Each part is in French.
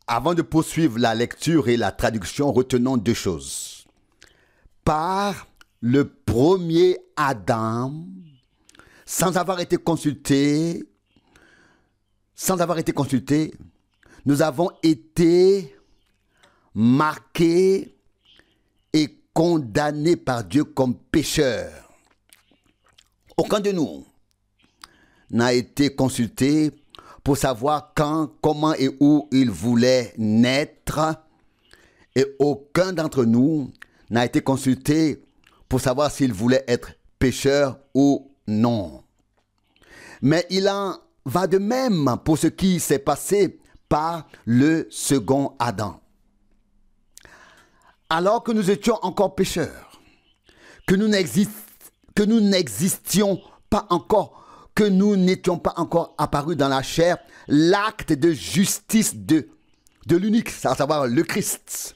Avant de poursuivre la lecture et la traduction, retenons deux choses. Par le premier Adam, sans avoir été consulté, nous avons été marqués et condamnés par Dieu comme pécheurs. Aucun de nous n'a été consulté pour savoir quand, comment et où il voulait naître. Et aucun d'entre nous n'a été consulté pour savoir s'il voulait être pécheur ou non. Mais il en va de même pour ce qui s'est passé par le second Adam. Alors que nous étions encore pécheurs, que nous n'existions pas encore, que nous n'étions pas encore apparus dans la chair, l'acte de justice de l'unique, à savoir le Christ,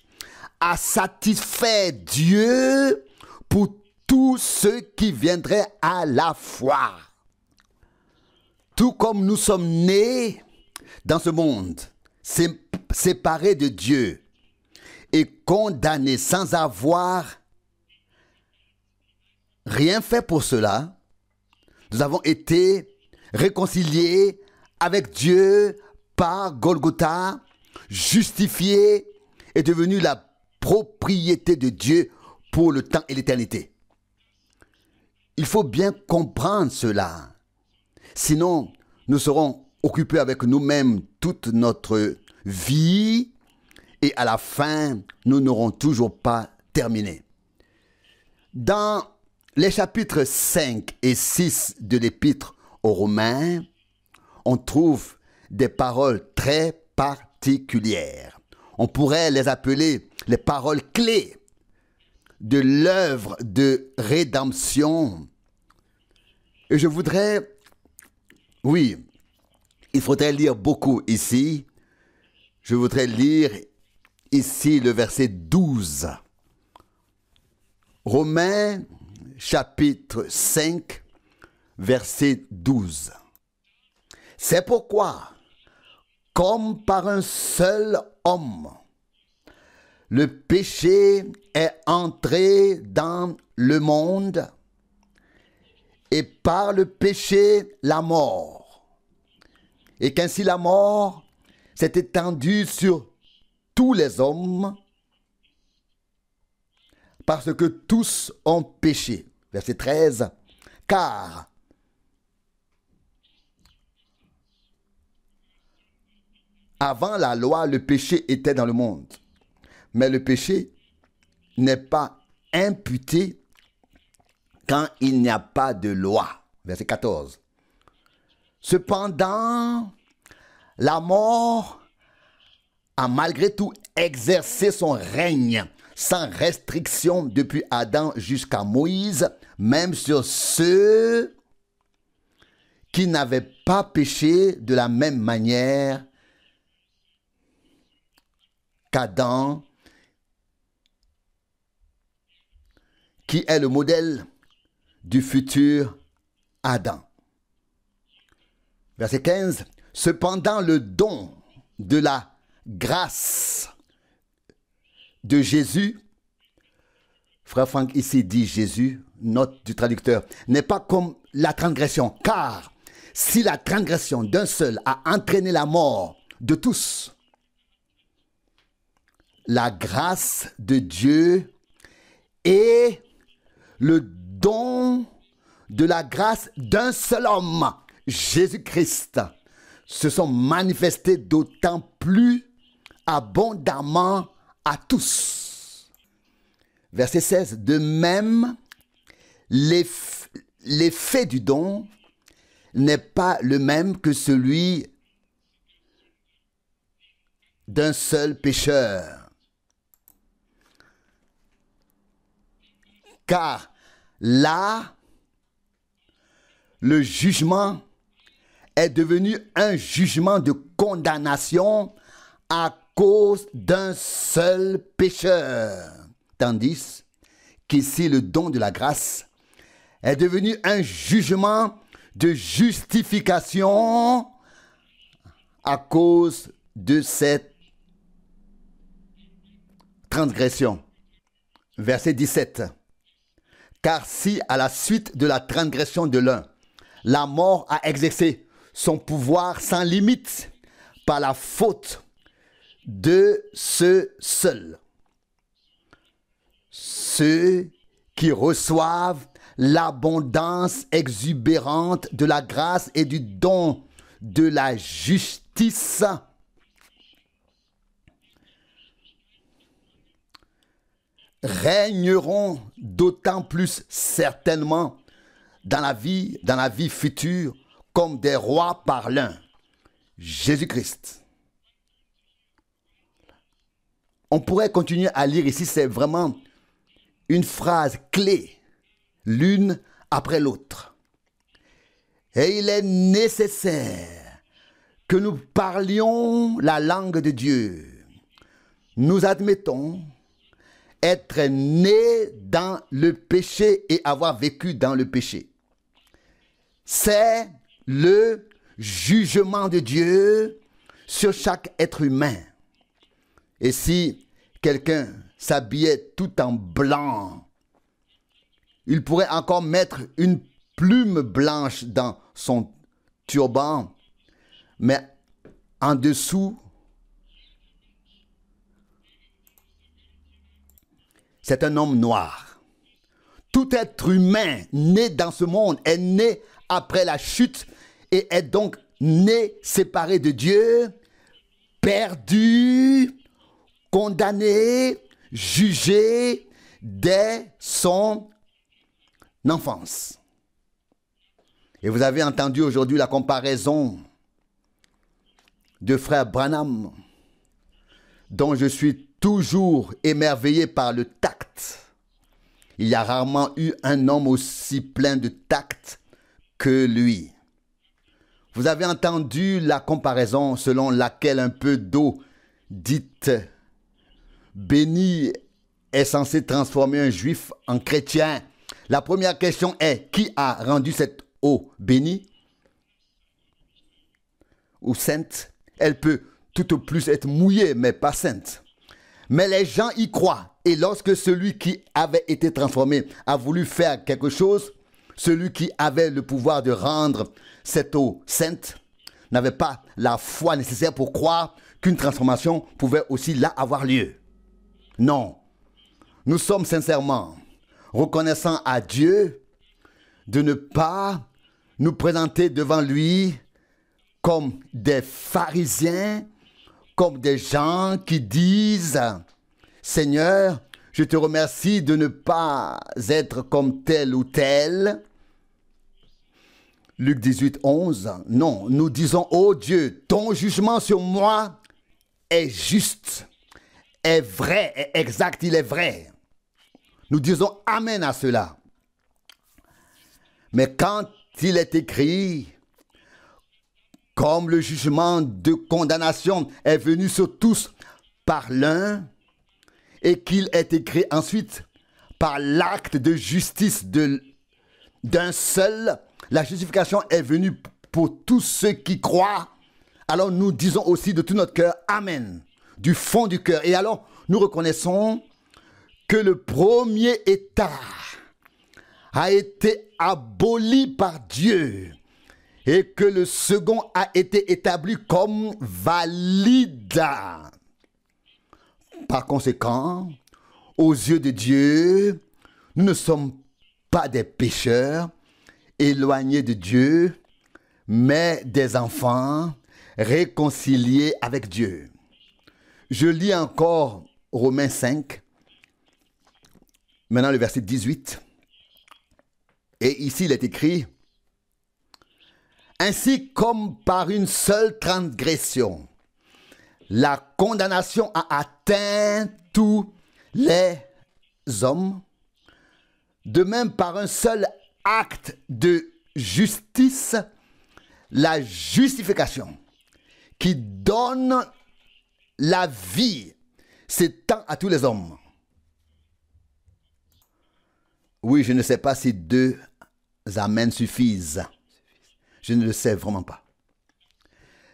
a satisfait Dieu pour tous ceux qui viendraient à la foi. Tout comme nous sommes nés dans ce monde, séparés de Dieu et condamnés sans avoir rien fait pour cela, nous avons été réconciliés avec Dieu par Golgotha, justifiés et devenus la propriété de Dieu pour le temps et l'éternité. Il faut bien comprendre cela. Sinon, nous serons occupés avec nous-mêmes toute notre vie et à la fin, nous n'aurons toujours pas terminé. Dans les chapitres 5 et 6 de l'Épître aux Romains, on trouve des paroles très particulières. On pourrait les appeler les paroles clés de l'œuvre de rédemption. Et je voudrais, oui, il faudrait lire beaucoup ici. Je voudrais lire ici le verset 12. Romains chapitre 5, verset 12. C'est pourquoi, comme par un seul homme, le péché est entré dans le monde, et par le péché, la mort. Et qu'ainsi la mort s'est étendue sur tous les hommes, parce que tous ont péché. Verset 13. Car avant la loi, le péché était dans le monde. Mais le péché n'est pas imputé quand il n'y a pas de loi. Verset 14. Cependant, la mort a malgré tout exercé son règne sans restriction depuis Adam jusqu'à Moïse, même sur ceux qui n'avaient pas péché de la même manière qu'Adam, qui est le modèle du futur Adam. Verset 15. Cependant, le don de la grâce de Jésus, frère Franck ici dit Jésus, note du traducteur, n'est pas comme la transgression, car si la transgression d'un seul a entraîné la mort de tous, la grâce de Dieu et le don de la grâce d'un seul homme, Jésus-Christ, se sont manifestés d'autant plus abondamment à tous. Verset 16. De même, l'effet du don n'est pas le même que celui d'un seul pécheur. Car là, le jugement est devenu un jugement de condamnation à cause d'un seul pécheur. Tandis qu'ici, le don de la grâce est devenu un jugement de justification à cause de cet transgression. Verset 17. Car si à la suite de la transgression de l'un, la mort a exercé son pouvoir sans limite par la faute de ce seul, ceux qui reçoivent l'abondance exubérante de la grâce et du don de la justice régneront d'autant plus certainement dans la vie future comme des rois par l'un, Jésus-Christ. On pourrait continuer à lire ici, c'est vraiment une phrase clé, l'une après l'autre. Et il est nécessaire que nous parlions la langue de Dieu. Nous admettons être nés dans le péché et avoir vécu dans le péché. C'est le jugement de Dieu sur chaque être humain. Et si quelqu'un s'habillait tout en blanc, il pourrait encore mettre une plume blanche dans son turban, mais en dessous, c'est un homme noir. Tout être humain né dans ce monde est né après la chute et est donc né séparé de Dieu, perdu, condamné, jugé dès son enfance. Et vous avez entendu aujourd'hui la comparaison de frère Branham, dont je suis toujours émerveillé par le tact. Il y a rarement eu un homme aussi plein de tact que lui. Vous avez entendu la comparaison selon laquelle un peu d'eau dite bénie est censée transformer un juif en chrétien. La première question est, qui a rendu cette eau bénie ou sainte? Elle peut tout au plus être mouillée, mais pas sainte. Mais les gens y croient. Et lorsque celui qui avait été transformé a voulu faire quelque chose, celui qui avait le pouvoir de rendre cette eau sainte n'avait pas la foi nécessaire pour croire qu'une transformation pouvait aussi là avoir lieu. Non. Nous sommes sincèrement reconnaissants à Dieu de ne pas nous présenter devant lui comme des pharisiens, comme des gens qui disent « Seigneur, je te remercie de ne pas être comme tel ou tel. » Luc 18, 11. Non, nous disons « Oh Dieu, ton jugement sur moi est juste, est vrai, est exact, il est vrai. » Nous disons « Amen » à cela. Mais quand il est écrit, comme le jugement de condamnation est venu sur tous par l'un, et qu'il est écrit ensuite par l'acte de justice d'un seul, la justification est venue pour tous ceux qui croient, alors nous disons aussi de tout notre cœur « Amen » du fond du cœur. Et alors nous reconnaissons que le premier état a été aboli par Dieu et que le second a été établi comme valide. Par conséquent, aux yeux de Dieu, nous ne sommes pas des pécheurs éloignés de Dieu, mais des enfants réconciliés avec Dieu. Je lis encore Romains 5, maintenant le verset 18. Et ici, il est écrit « Ainsi comme par une seule transgression, la condamnation a atteint tous les hommes, de même par un seul acte de justice, la justification qui donne la vie s'étend à tous les hommes. » Oui, je ne sais pas si 2 amens suffisent. Je ne le sais vraiment pas.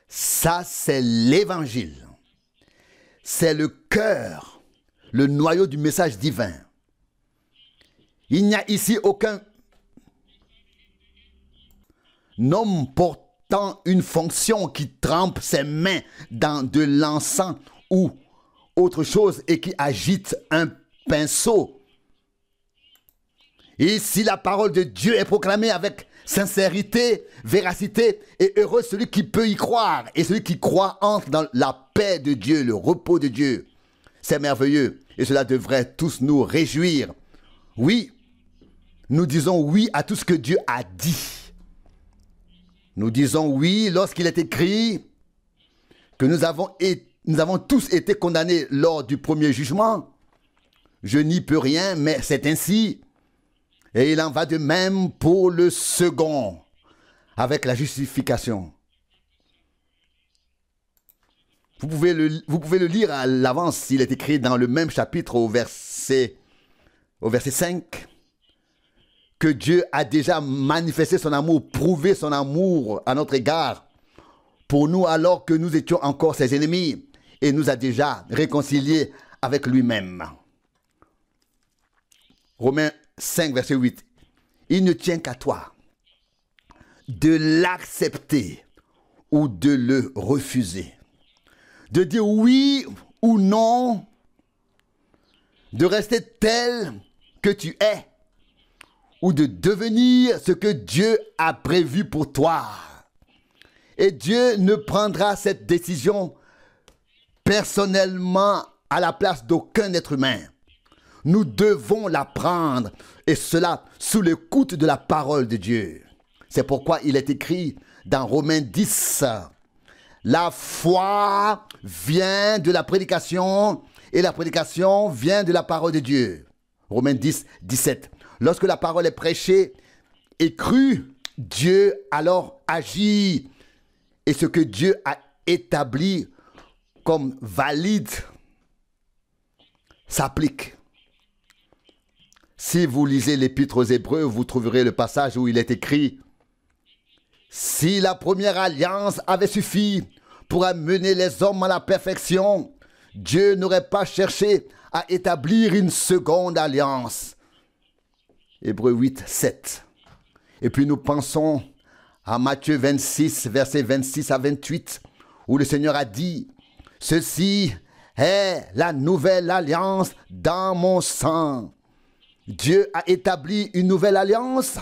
Ça, c'est l'évangile. C'est le cœur le noyau du message divin. Il n'y a ici aucun homme portant une fonction qui trempe ses mains dans de l'encens ou autre chose et qui agite un pinceau. Et si la parole de Dieu est proclamée avec sincérité, véracité, et heureux celui qui peut y croire, et celui qui croit entre dans la paix de Dieu, le repos de Dieu. C'est merveilleux, et cela devrait tous nous réjouir. Oui, nous disons oui à tout ce que Dieu a dit. Nous disons oui lorsqu'il est écrit que nous avons tous été condamnés lors du premier jugement. Je n'y peux rien, mais c'est ainsi. Et il en va de même pour le second, avec la justification. Vous pouvez le lire à l'avance s'il est écrit dans le même chapitre au verset 5, que Dieu a déjà manifesté son amour, prouvé son amour à notre égard, pour nous alors que nous étions encore ses ennemis, et nous a déjà réconciliés avec lui-même. Romains 5, verset 8. Il ne tient qu'à toi de l'accepter ou de le refuser. De dire oui ou non, de rester tel que tu es, ou de devenir ce que Dieu a prévu pour toi. Et Dieu ne prendra cette décision personnellement à la place d'aucun être humain. Nous devons la prendre, et cela sous l'écoute de la parole de Dieu. C'est pourquoi il est écrit dans Romains 10, la foi vient de la prédication, et la prédication vient de la parole de Dieu. Romains 10, 17. Lorsque la parole est prêchée et crue, Dieu alors agit, et ce que Dieu a établi comme valide s'applique. Si vous lisez l'Épître aux Hébreux, vous trouverez le passage où il est écrit « Si la première alliance avait suffi pour amener les hommes à la perfection, Dieu n'aurait pas cherché à établir une seconde alliance. » Hébreux 8, 7. Et puis nous pensons à Matthieu 26, versets 26 à 28, où le Seigneur a dit « Ceci est la nouvelle alliance dans mon sang. » Dieu a établi une nouvelle alliance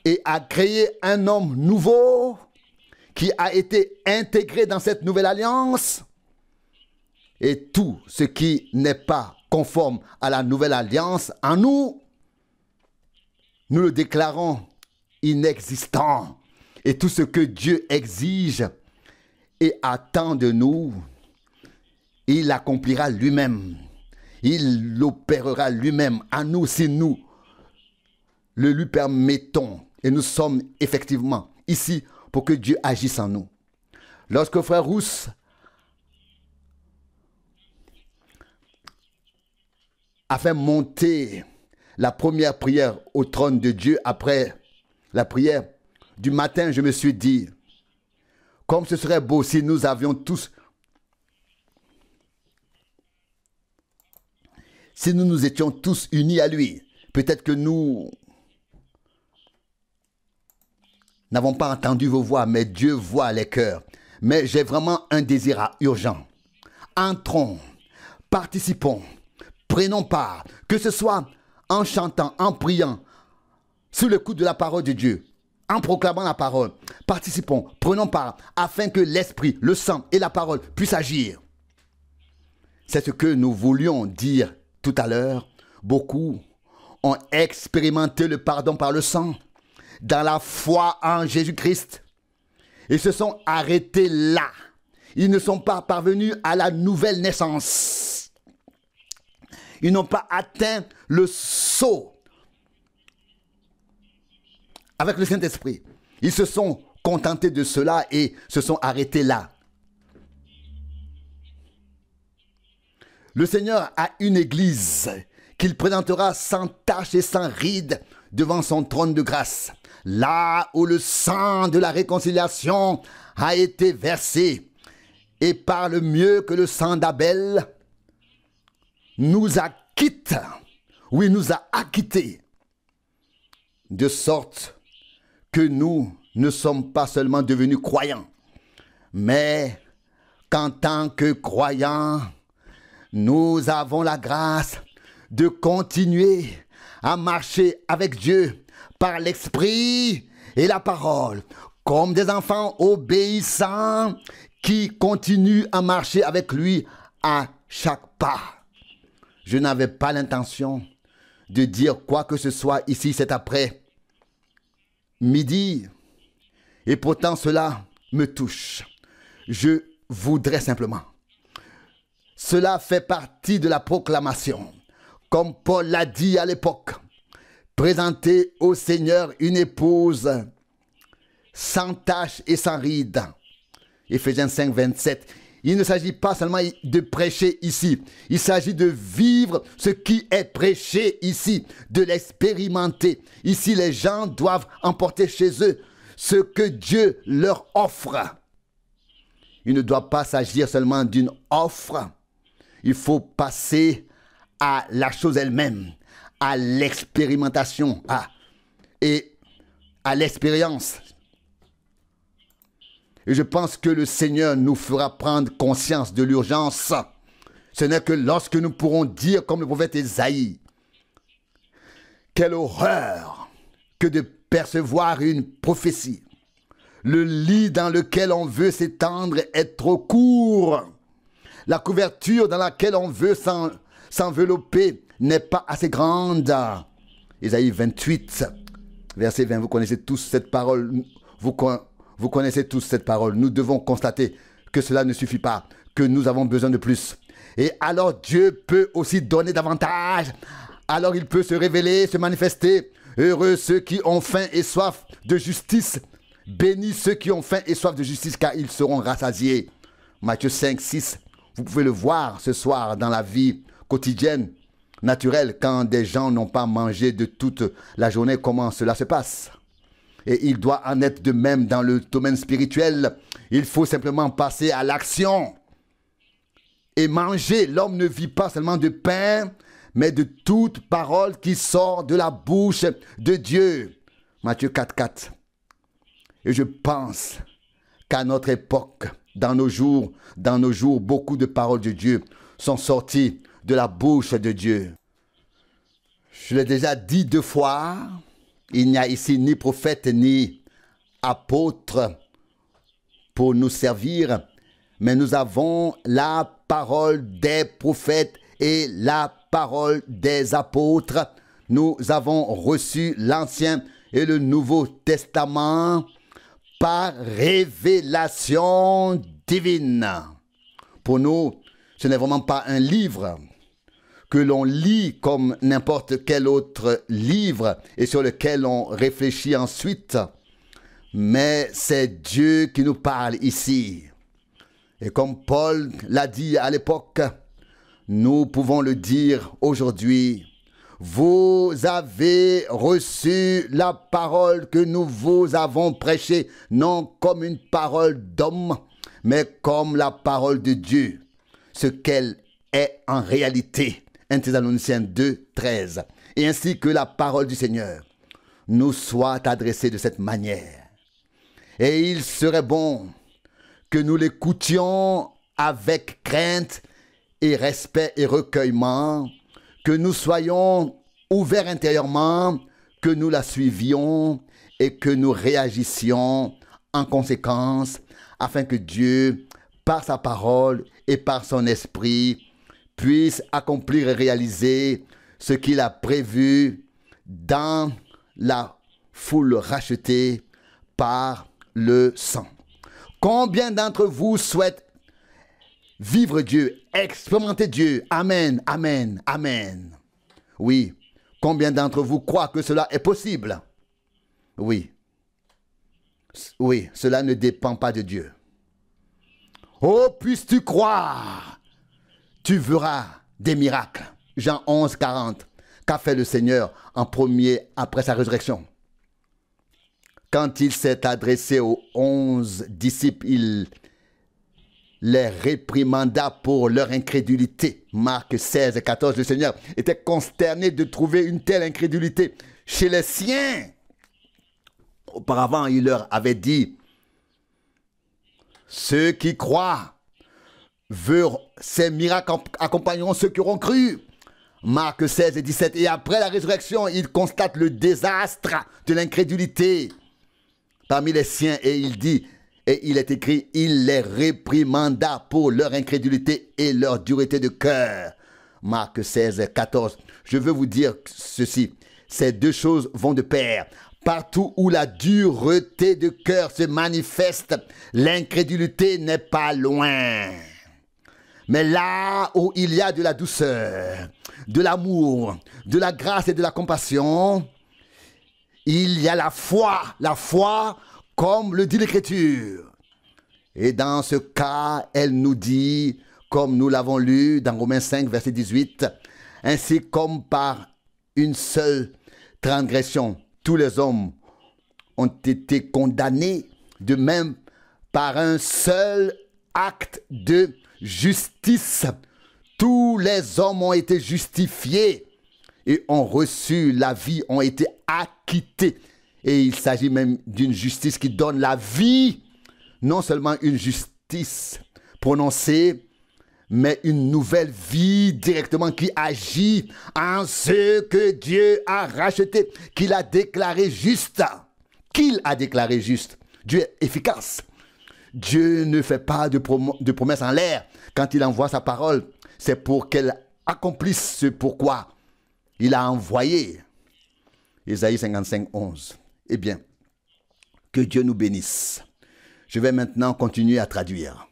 et a créé un homme nouveau qui a été intégré dans cette nouvelle alliance. Et tout ce qui n'est pas conforme à la nouvelle alliance en nous, nous le déclarons inexistant. Et tout ce que Dieu exige et attend de nous, il l'accomplira lui-même. Il l'opérera lui-même en nous si nous le lui permettons. Et nous sommes effectivement ici pour que Dieu agisse en nous. Lorsque frère Rousse a fait monter la première prière au trône de Dieu après la prière du matin, je me suis dit, comme ce serait beau si nous avions tous, si nous nous étions tous unis à lui. Peut-être que nous n'avons pas entendu vos voix, mais Dieu voit les cœurs. Mais j'ai vraiment un désir urgent. Entrons, participons, prenons part, que ce soit en chantant, en priant, sous le coup de la parole de Dieu, en proclamant la parole. Participons, prenons part, afin que l'esprit, le sang et la parole puissent agir. C'est ce que nous voulions dire tout à l'heure. Beaucoup ont expérimenté le pardon par le sang, dans la foi en Jésus-Christ. Ils se sont arrêtés là. Ils ne sont pas parvenus à la nouvelle naissance. Ils n'ont pas atteint le sceau avec le Saint-Esprit. Ils se sont contentés de cela et se sont arrêtés là. Le Seigneur a une église qu'il présentera sans tache et sans ride devant son trône de grâce, là où le sang de la réconciliation a été versé, et parle mieux que le sang d'Abel. nous acquitte, oui, nous a acquittés, de sorte que nous ne sommes pas seulement devenus croyants, mais qu'en tant que croyants, nous avons la grâce de continuer à marcher avec Dieu par l'esprit et la parole, comme des enfants obéissants qui continuent à marcher avec lui à chaque pas. Je n'avais pas l'intention de dire quoi que ce soit ici cet après-midi, et pourtant cela me touche. Je voudrais simplement, cela fait partie de la proclamation, comme Paul l'a dit à l'époque, présenter au Seigneur une épouse sans tache et sans ride. Éphésiens 5, 27. Il ne s'agit pas seulement de prêcher ici, il s'agit de vivre ce qui est prêché ici, de l'expérimenter. Ici, les gens doivent emporter chez eux ce que Dieu leur offre. Il ne doit pas s'agir seulement d'une offre, il faut passer à la chose elle-même, à l'expérimentation et à l'expérience. Et je pense que le Seigneur nous fera prendre conscience de l'urgence. Ce n'est que lorsque nous pourrons dire, comme le prophète Ésaïe, quelle horreur que de percevoir une prophétie. Le lit dans lequel on veut s'étendre est trop court. La couverture dans laquelle on veut s'envelopper n'est pas assez grande. Ésaïe 28, verset 20, vous connaissez tous cette parole. Vous connaissez tous cette parole. Nous devons constater que cela ne suffit pas, que nous avons besoin de plus. Et alors Dieu peut aussi donner davantage. Alors il peut se révéler, se manifester. Heureux ceux qui ont faim et soif de justice. Bénis ceux qui ont faim et soif de justice, car ils seront rassasiés. Matthieu 5, 6. Vous pouvez le voir ce soir dans la vie quotidienne, naturelle, quand des gens n'ont pas mangé de toute la journée, comment cela se passe. Et il doit en être de même dans le domaine spirituel. Il faut simplement passer à l'action et manger. L'homme ne vit pas seulement de pain, mais de toute parole qui sort de la bouche de Dieu. Matthieu 4, 4. Et je pense qu'à notre époque, dans nos jours, beaucoup de paroles de Dieu sont sorties de la bouche de Dieu. Je l'ai déjà dit 2 fois. Il n'y a ici ni prophète ni apôtre pour nous servir, mais nous avons la parole des prophètes et la parole des apôtres. Nous avons reçu l'Ancien et le Nouveau Testament par révélation divine. Pour nous, ce n'est vraiment pas un livre que l'on lit comme n'importe quel autre livre et sur lequel on réfléchit ensuite. Mais c'est Dieu qui nous parle ici. Et comme Paul l'a dit à l'époque, nous pouvons le dire aujourd'hui. Vous avez reçu la parole que nous vous avons prêchée, non comme une parole d'homme, mais comme la parole de Dieu, ce qu'elle est en réalité. 1 Thessaloniciens 2, 13. Et ainsi que la parole du Seigneur nous soit adressée de cette manière. Et il serait bon que nous l'écoutions avec crainte et respect et recueillement, que nous soyons ouverts intérieurement, que nous la suivions et que nous réagissions en conséquence, afin que Dieu, par sa parole et par son esprit, puisse accomplir et réaliser ce qu'il a prévu dans la foule rachetée par le sang. Combien d'entre vous souhaitent vivre Dieu, expérimenter Dieu? Amen, amen, amen. Oui. Combien d'entre vous croient que cela est possible? Oui. Oui, cela ne dépend pas de Dieu. Oh, puisses-tu croire? Tu verras des miracles. Jean 11, 40. Qu'a fait le Seigneur en premier après sa résurrection? Quand il s'est adressé aux 11 disciples, les réprimanda pour leur incrédulité. Marc 16, 14, le Seigneur était consterné de trouver une telle incrédulité chez les siens. Auparavant, il leur avait dit, ceux qui croient, ces miracles accompagneront ceux qui auront cru. Marc 16 et 17. Et après la résurrection, il constate le désastre de l'incrédulité parmi les siens et il dit, et il est écrit, il les réprimanda pour leur incrédulité et leur dureté de cœur. Marc 16, 14. Je veux vous dire ceci, ces deux choses vont de pair. Partout où la dureté de cœur se manifeste, l'incrédulité n'est pas loin. Mais là où il y a de la douceur, de l'amour, de la grâce et de la compassion, il y a la foi comme le dit l'Écriture. Et dans ce cas, elle nous dit, comme nous l'avons lu dans Romains 5, verset 18, ainsi comme par une seule transgression, tous les hommes ont été condamnés, de même par un seul acte de justice. Tous les hommes ont été justifiés et ont reçu la vie, ont été acquittés. Et il s'agit même d'une justice qui donne la vie, non seulement une justice prononcée, mais une nouvelle vie directement qui agit en ce que Dieu a racheté, qu'il a déclaré juste. Qu'il a déclaré juste. Dieu est efficace. Dieu ne fait pas de promesses en l'air. Quand il envoie sa parole, c'est pour qu'elle accomplisse ce pourquoi il a envoyé. Ésaïe 55, 11. Eh bien, que Dieu nous bénisse. Je vais maintenant continuer à traduire.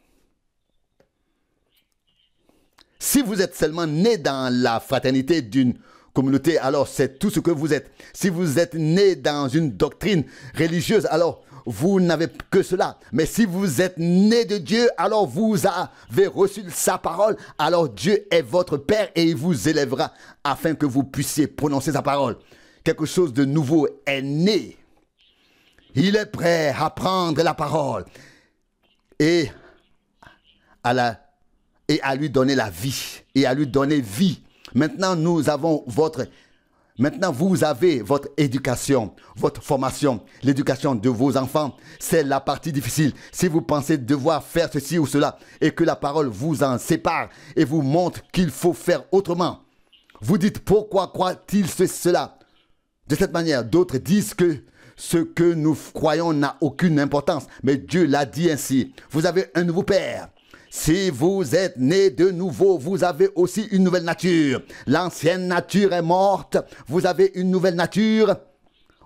Si vous êtes seulement né dans la fraternité d'une communauté, alors c'est tout ce que vous êtes. Si vous êtes né dans une doctrine religieuse, alors vous n'avez que cela. Mais si vous êtes né de Dieu, alors vous avez reçu sa parole. Alors Dieu est votre Père et il vous élèvera afin que vous puissiez prononcer sa parole. Quelque chose de nouveau est né. Il est prêt à prendre la parole et à lui donner la vie et à lui donner vie. Maintenant, vous avez votre éducation, votre formation, l'éducation de vos enfants. C'est la partie difficile. Si vous pensez devoir faire ceci ou cela et que la parole vous en sépare et vous montre qu'il faut faire autrement, vous dites pourquoi croit-il cela? De cette manière, d'autres disent que ce que nous croyons n'a aucune importance. Mais Dieu l'a dit ainsi. Vous avez un nouveau Père. Si vous êtes né de nouveau, vous avez aussi une nouvelle nature. L'ancienne nature est morte. Vous avez une nouvelle nature.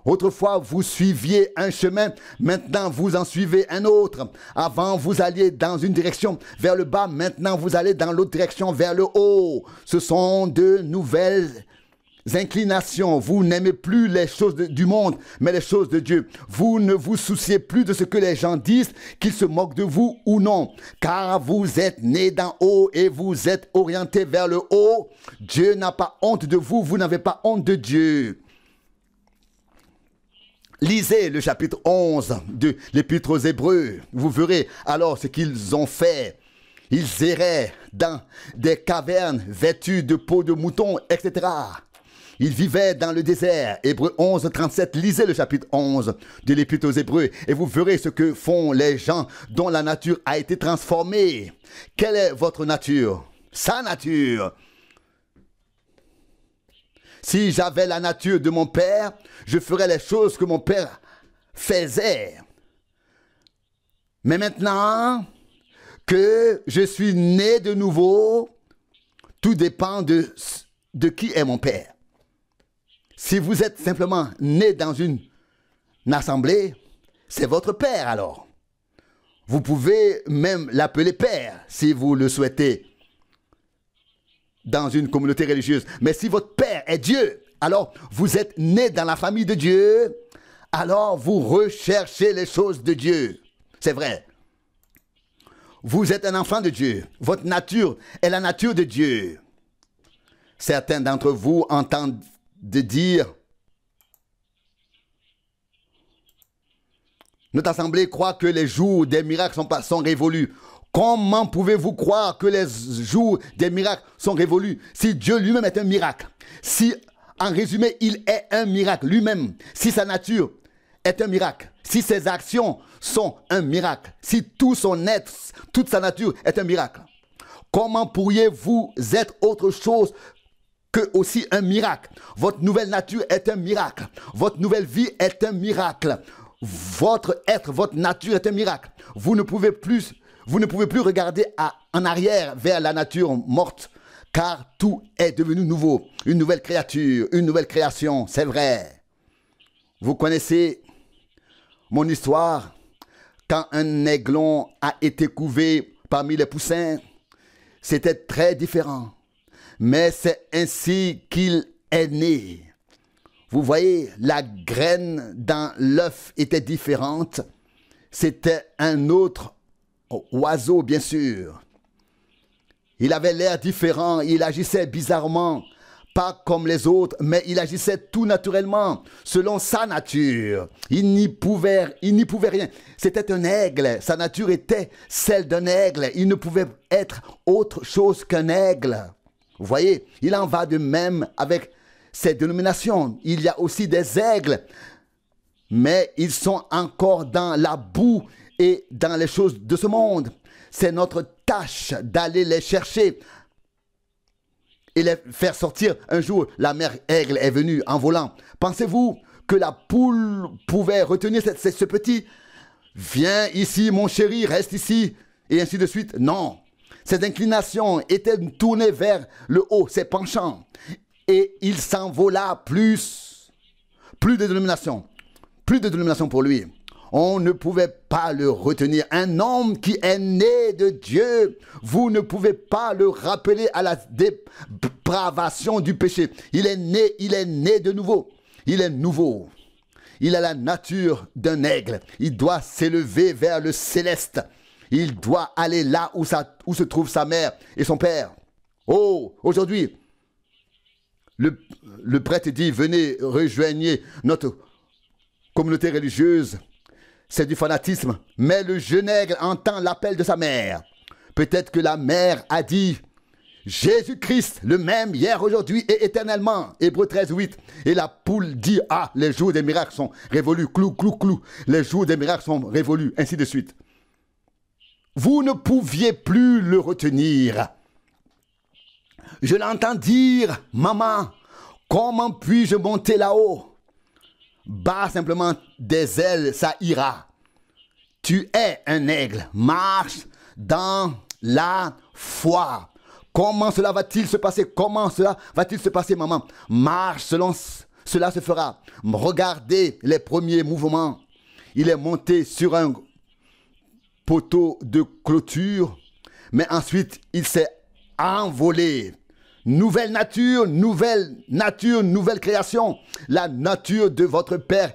Autrefois, vous suiviez un chemin. Maintenant, vous en suivez un autre. Avant, vous alliez dans une direction vers le bas. Maintenant, vous allez dans l'autre direction vers le haut. Ce sont de nouvelles inclinations. Vous n'aimez plus les choses du monde, mais les choses de Dieu. Vous ne vous souciez plus de ce que les gens disent, qu'ils se moquent de vous ou non, car vous êtes né d'en haut et vous êtes orienté vers le haut. Dieu n'a pas honte de vous, vous n'avez pas honte de Dieu. Lisez le chapitre 11 de l'Épître aux Hébreux. Vous verrez alors ce qu'ils ont fait. Ils erraient dans des cavernes vêtues de peaux de mouton, etc. Ils vivaient dans le désert. Hébreux 11, 37. Lisez le chapitre 11 de l'Épître aux Hébreux et vous verrez ce que font les gens dont la nature a été transformée. Quelle est votre nature? Sa nature. Si j'avais la nature de mon père, je ferais les choses que mon père faisait. Mais maintenant que je suis né de nouveau, tout dépend de qui est mon père. Si vous êtes simplement né dans une assemblée, c'est votre père alors. Vous pouvez même l'appeler père si vous le souhaitez dans une communauté religieuse. Mais si votre père est Dieu, alors vous êtes né dans la famille de Dieu, alors vous recherchez les choses de Dieu. C'est vrai. Vous êtes un enfant de Dieu. Votre nature est la nature de Dieu. Certains d'entre vous entendent dire notre assemblée croit que les jours des miracles sont révolus. Comment pouvez-vous croire que les jours des miracles sont révolus si Dieu lui-même est un miracle? Si, en résumé, il est un miracle lui-même, si sa nature est un miracle, si ses actions sont un miracle, si tout son être, toute sa nature est un miracle, comment pourriez-vous être autre chose que aussi un miracle? Votre nouvelle nature est un miracle. Votre nouvelle vie est un miracle. Votre être, votre nature est un miracle. Vous ne pouvez plus regarder en arrière vers la nature morte, car tout est devenu nouveau. Une nouvelle créature, une nouvelle création, c'est vrai. Vous connaissez mon histoire. Quand un aiglon a été couvé parmi les poussins, c'était très différent. Mais c'est ainsi qu'il est né. Vous voyez, la graine dans l'œuf était différente. C'était un autre oiseau, bien sûr. Il avait l'air différent, il agissait bizarrement, pas comme les autres, mais il agissait tout naturellement, selon sa nature. Il n'y pouvait rien. C'était un aigle, sa nature était celle d'un aigle. Il ne pouvait être autre chose qu'un aigle. Vous voyez, il en va de même avec ces dénominations. Il y a aussi des aigles, mais ils sont encore dans la boue et dans les choses de ce monde. C'est notre tâche d'aller les chercher et les faire sortir. Un jour, la mère aigle est venue en volant. Pensez-vous que la poule pouvait retenir ce petit? Viens ici, mon chéri, reste ici, et ainsi de suite. Non. Ses inclinations étaient tournées vers le haut, ses penchants. Et il s'envola plus de dénomination. Plus de dénomination pour lui. On ne pouvait pas le retenir. Un homme qui est né de Dieu, vous ne pouvez pas le rappeler à la dépravation du péché. Il est né de nouveau. Il est nouveau. Il a la nature d'un aigle. Il doit s'élever vers le céleste. Il doit aller là où se trouve sa mère et son père. Oh, aujourd'hui, le prêtre dit, venez, rejoignez notre communauté religieuse. C'est du fanatisme. Mais le jeune aigle entend l'appel de sa mère. Peut-être que la mère a dit, Jésus-Christ, le même hier, aujourd'hui et éternellement. Hébreux 13, 8. Et la poule dit, ah, les jours des miracles sont révolus. Clou, clou, clou. Les jours des miracles sont révolus. Ainsi de suite. Vous ne pouviez plus le retenir. Je l'entends dire, maman, comment puis-je monter là-haut? Bats simplement des ailes, ça ira. Tu es un aigle, marche dans la foi. Comment cela va-t-il se passer? Comment cela va-t-il se passer, maman? Marche selon cela se fera. Regardez les premiers mouvements. Il est monté sur un poteau de clôture, mais ensuite il s'est envolé. Nouvelle nature, nouvelle création. La nature de votre Père.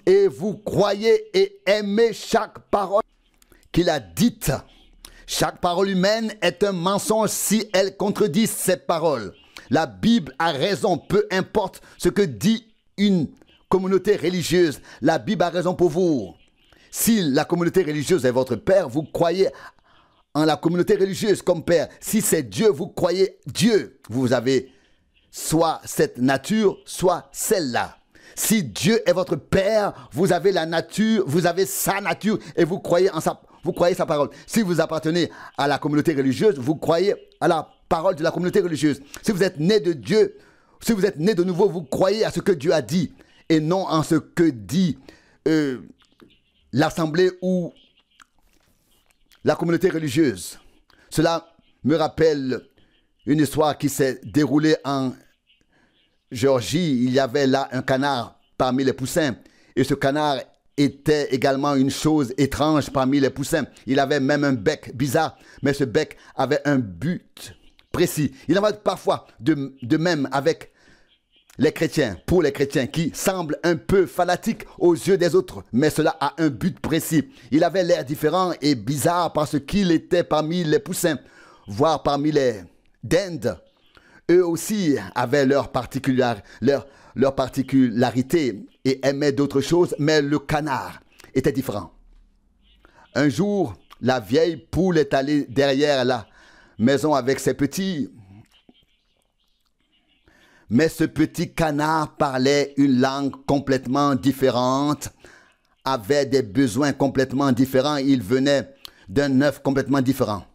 Et vous croyez et aimez chaque parole qu'il a dite. Chaque parole humaine est un mensonge si elle contredit cette parole. La Bible a raison, peu importe ce que dit une communauté religieuse. La Bible a raison pour vous. Si la communauté religieuse est votre Père, vous croyez en la communauté religieuse comme Père. Si c'est Dieu, vous croyez Dieu. Vous avez soit cette nature, soit celle-là. Si Dieu est votre Père, vous avez la nature, vous avez sa nature et vous croyez en sa parole. Si vous appartenez à la communauté religieuse, vous croyez à la parole de la communauté religieuse. Si vous êtes né de Dieu, si vous êtes né de nouveau, vous croyez à ce que Dieu a dit et non en ce que dit l'assemblée ou la communauté religieuse. Cela me rappelle une histoire qui s'est déroulée en Géorgie. Il y avait là un canard parmi les poussins. Et ce canard était également une chose étrange parmi les poussins. Il avait même un bec bizarre, mais ce bec avait un but précis. Il en va parfois de même avec les chrétiens, pour les chrétiens qui semblent un peu fanatiques aux yeux des autres, mais cela a un but précis. Il avait l'air différent et bizarre parce qu'il était parmi les poussins, voire parmi les dindes. Eux aussi avaient leur particularité et aimaient d'autres choses, mais le canard était différent. Un jour, La vieille poule est allée derrière la maison avec ses petits. Mais ce petit canard parlait une langue complètement différente, avait des besoins complètement différents. Il venait d'un œuf complètement différent.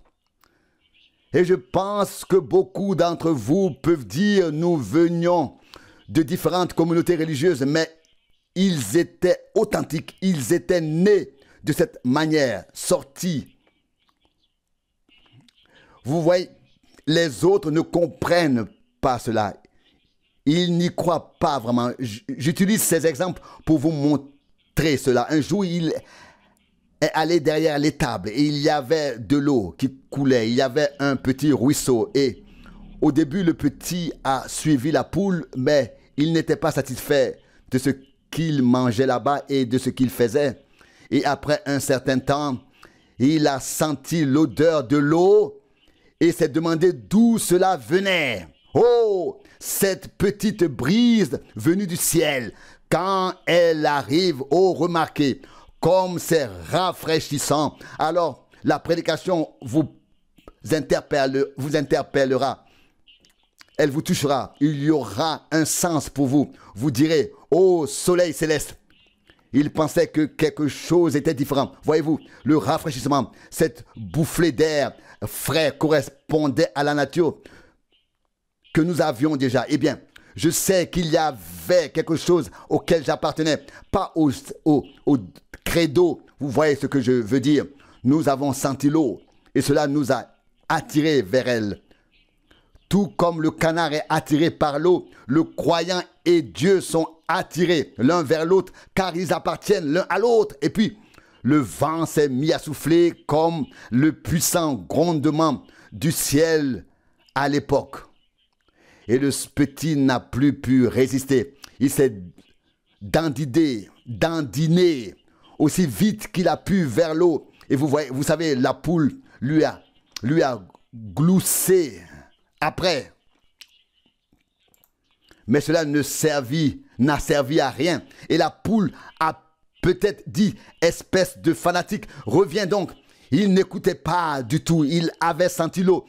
Et je pense que beaucoup d'entre vous peuvent dire, nous venions de différentes communautés religieuses, mais ils étaient authentiques, ils étaient nés de cette manière, sortis. Vous voyez, les autres ne comprennent pas cela. Ils n'y croient pas vraiment. J'utilise ces exemples pour vous montrer cela. Un jour, il est allé derrière l'étable et il y avait de l'eau qui coulait. Il y avait un petit ruisseau et au début, le petit a suivi la poule, mais il n'était pas satisfait de ce qu'il mangeait là-bas et de ce qu'il faisait. Et après un certain temps, il a senti l'odeur de l'eau et s'est demandé d'où cela venait. Oh, cette petite brise venue du ciel, quand elle arrive, oh, remarquez, comme c'est rafraîchissant. Alors, la prédication vous interpellera. Elle vous touchera. Il y aura un sens pour vous. Vous direz, oh, soleil céleste. Il pensait que quelque chose était différent. Voyez-vous, le rafraîchissement, cette bouffée d'air frais correspondait à la nature que nous avions déjà. Eh bien, je sais qu'il y avait quelque chose auquel j'appartenais, pas au credo. Vous voyez ce que je veux dire. Nous avons senti l'eau et cela nous a attirés vers elle. Tout comme le canard est attiré par l'eau, le croyant et Dieu sont attirés l'un vers l'autre car ils appartiennent l'un à l'autre. Et puis, le vent s'est mis à souffler comme le puissant grondement du ciel à l'époque. Et le petit n'a plus pu résister. Il s'est dandiné aussi vite qu'il a pu vers l'eau. Et vous savez, la poule lui a gloussé après. Mais cela n'a servi à rien. Et la poule a peut-être dit, espèce de fanatique, reviens donc. Il n'écoutait pas du tout. Il avait senti l'eau.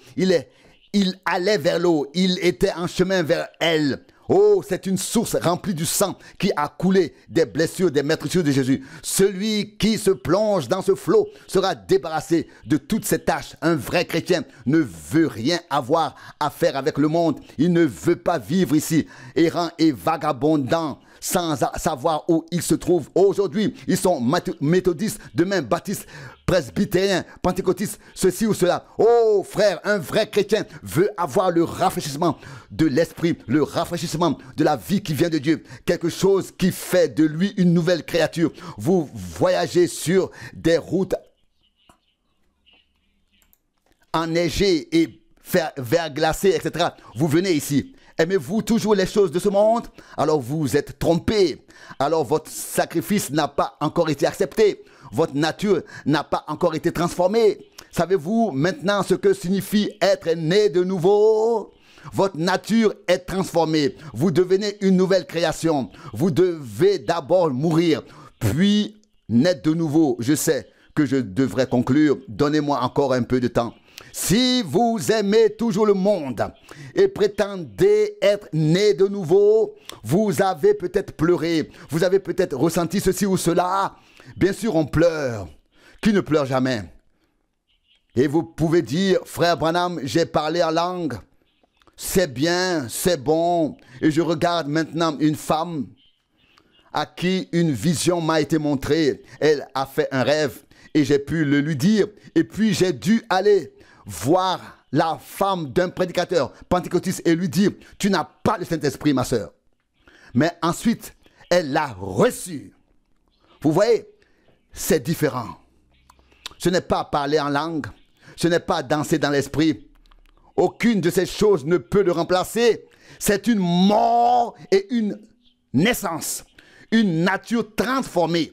Il allait vers l'eau, il était en chemin vers elle. Oh, c'est une source remplie du sang qui a coulé des blessures, des meurtrissures de Jésus. Celui qui se plonge dans ce flot sera débarrassé de toutes ses tâches. Un vrai chrétien ne veut rien avoir à faire avec le monde. Il ne veut pas vivre ici, errant et vagabondant, sans savoir où il se trouve. Aujourd'hui, ils sont méthodistes, demain baptistes, presbytériens, pentecôtistes, ceci ou cela. Oh frère, un vrai chrétien veut avoir le rafraîchissement de l'esprit, le rafraîchissement de la vie qui vient de Dieu. Quelque chose qui fait de lui une nouvelle créature. Vous voyagez sur des routes enneigées et verglacées, etc. Vous venez ici. Aimez-vous toujours les choses de ce monde? Alors vous êtes trompé. Alors votre sacrifice n'a pas encore été accepté. Votre nature n'a pas encore été transformée. Savez-vous maintenant ce que signifie être né de nouveau? Votre nature est transformée. Vous devenez une nouvelle création. Vous devez d'abord mourir, puis naître de nouveau. Je sais que je devrais conclure. Donnez-moi encore un peu de temps. Si vous aimez toujours le monde et prétendez être né de nouveau, vous avez peut-être pleuré, vous avez peut-être ressenti ceci ou cela. Bien sûr, on pleure. Qui ne pleure jamais? Et vous pouvez dire, frère Branham, j'ai parlé en langue. C'est bien, c'est bon. Et je regarde maintenant une femme à qui une vision m'a été montrée. Elle a fait un rêve et j'ai pu le lui dire. Et puis j'ai dû aller voir la femme d'un prédicateur pentecôtiste et lui dire, tu n'as pas le Saint-Esprit, ma sœur. Mais ensuite, elle l'a reçu. Vous voyez, c'est différent. Ce n'est pas parler en langue, ce n'est pas danser dans l'esprit. Aucune de ces choses ne peut le remplacer. C'est une mort et une naissance, une nature transformée,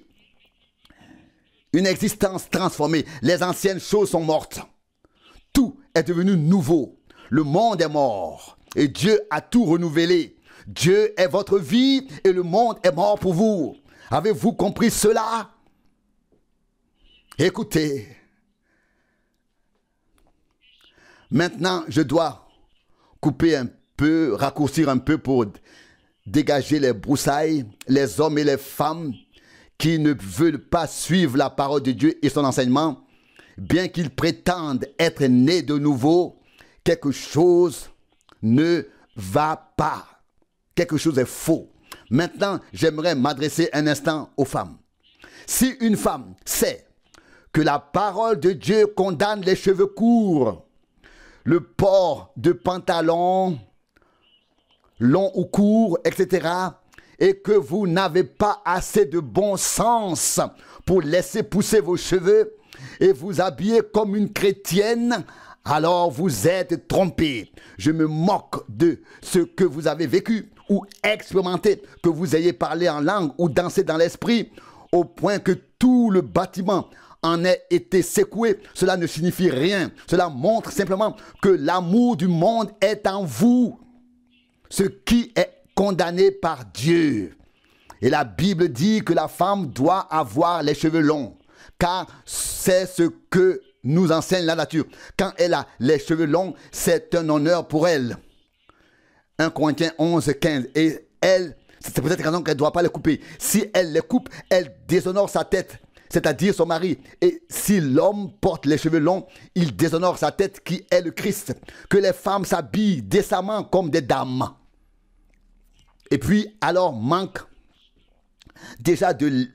une existence transformée. Les anciennes choses sont mortes. Tout est devenu nouveau. Le monde est mort et Dieu a tout renouvelé. Dieu est votre vie et le monde est mort pour vous. Avez-vous compris cela? Écoutez, Maintenant, je dois couper un peu, raccourcir un peu pour dégager les broussailles, les hommes et les femmes qui ne veulent pas suivre la parole de Dieu et son enseignement, bien qu'ils prétendent être nés de nouveau, quelque chose ne va pas. Quelque chose est faux. Maintenant, j'aimerais m'adresser un instant aux femmes. Si une femme sait que la parole de Dieu condamne les cheveux courts, le port de pantalons longs ou courts, etc., et que vous n'avez pas assez de bon sens pour laisser pousser vos cheveux et vous habiller comme une chrétienne, alors vous êtes trompé. Je me moque de ce que vous avez vécu ou expérimenté, que vous ayez parlé en langue ou dansé dans l'esprit, au point que tout le bâtiment en ait été secoué. Cela ne signifie rien. Cela montre simplement que l'amour du monde est en vous, ce qui est condamné par Dieu. Et la Bible dit que la femme doit avoir les cheveux longs, car c'est ce que nous enseigne la nature. Quand elle a les cheveux longs, c'est un honneur pour elle. 1 Corinthiens 11, 15. Et elle, c'est peut-être raison qu'elle ne doit pas les couper. Si elle les coupe, elle déshonore sa tête, c'est-à-dire son mari. Et si l'homme porte les cheveux longs, il déshonore sa tête qui est le Christ. Que les femmes s'habillent décemment comme des dames. Et puis, alors, manque déjà de...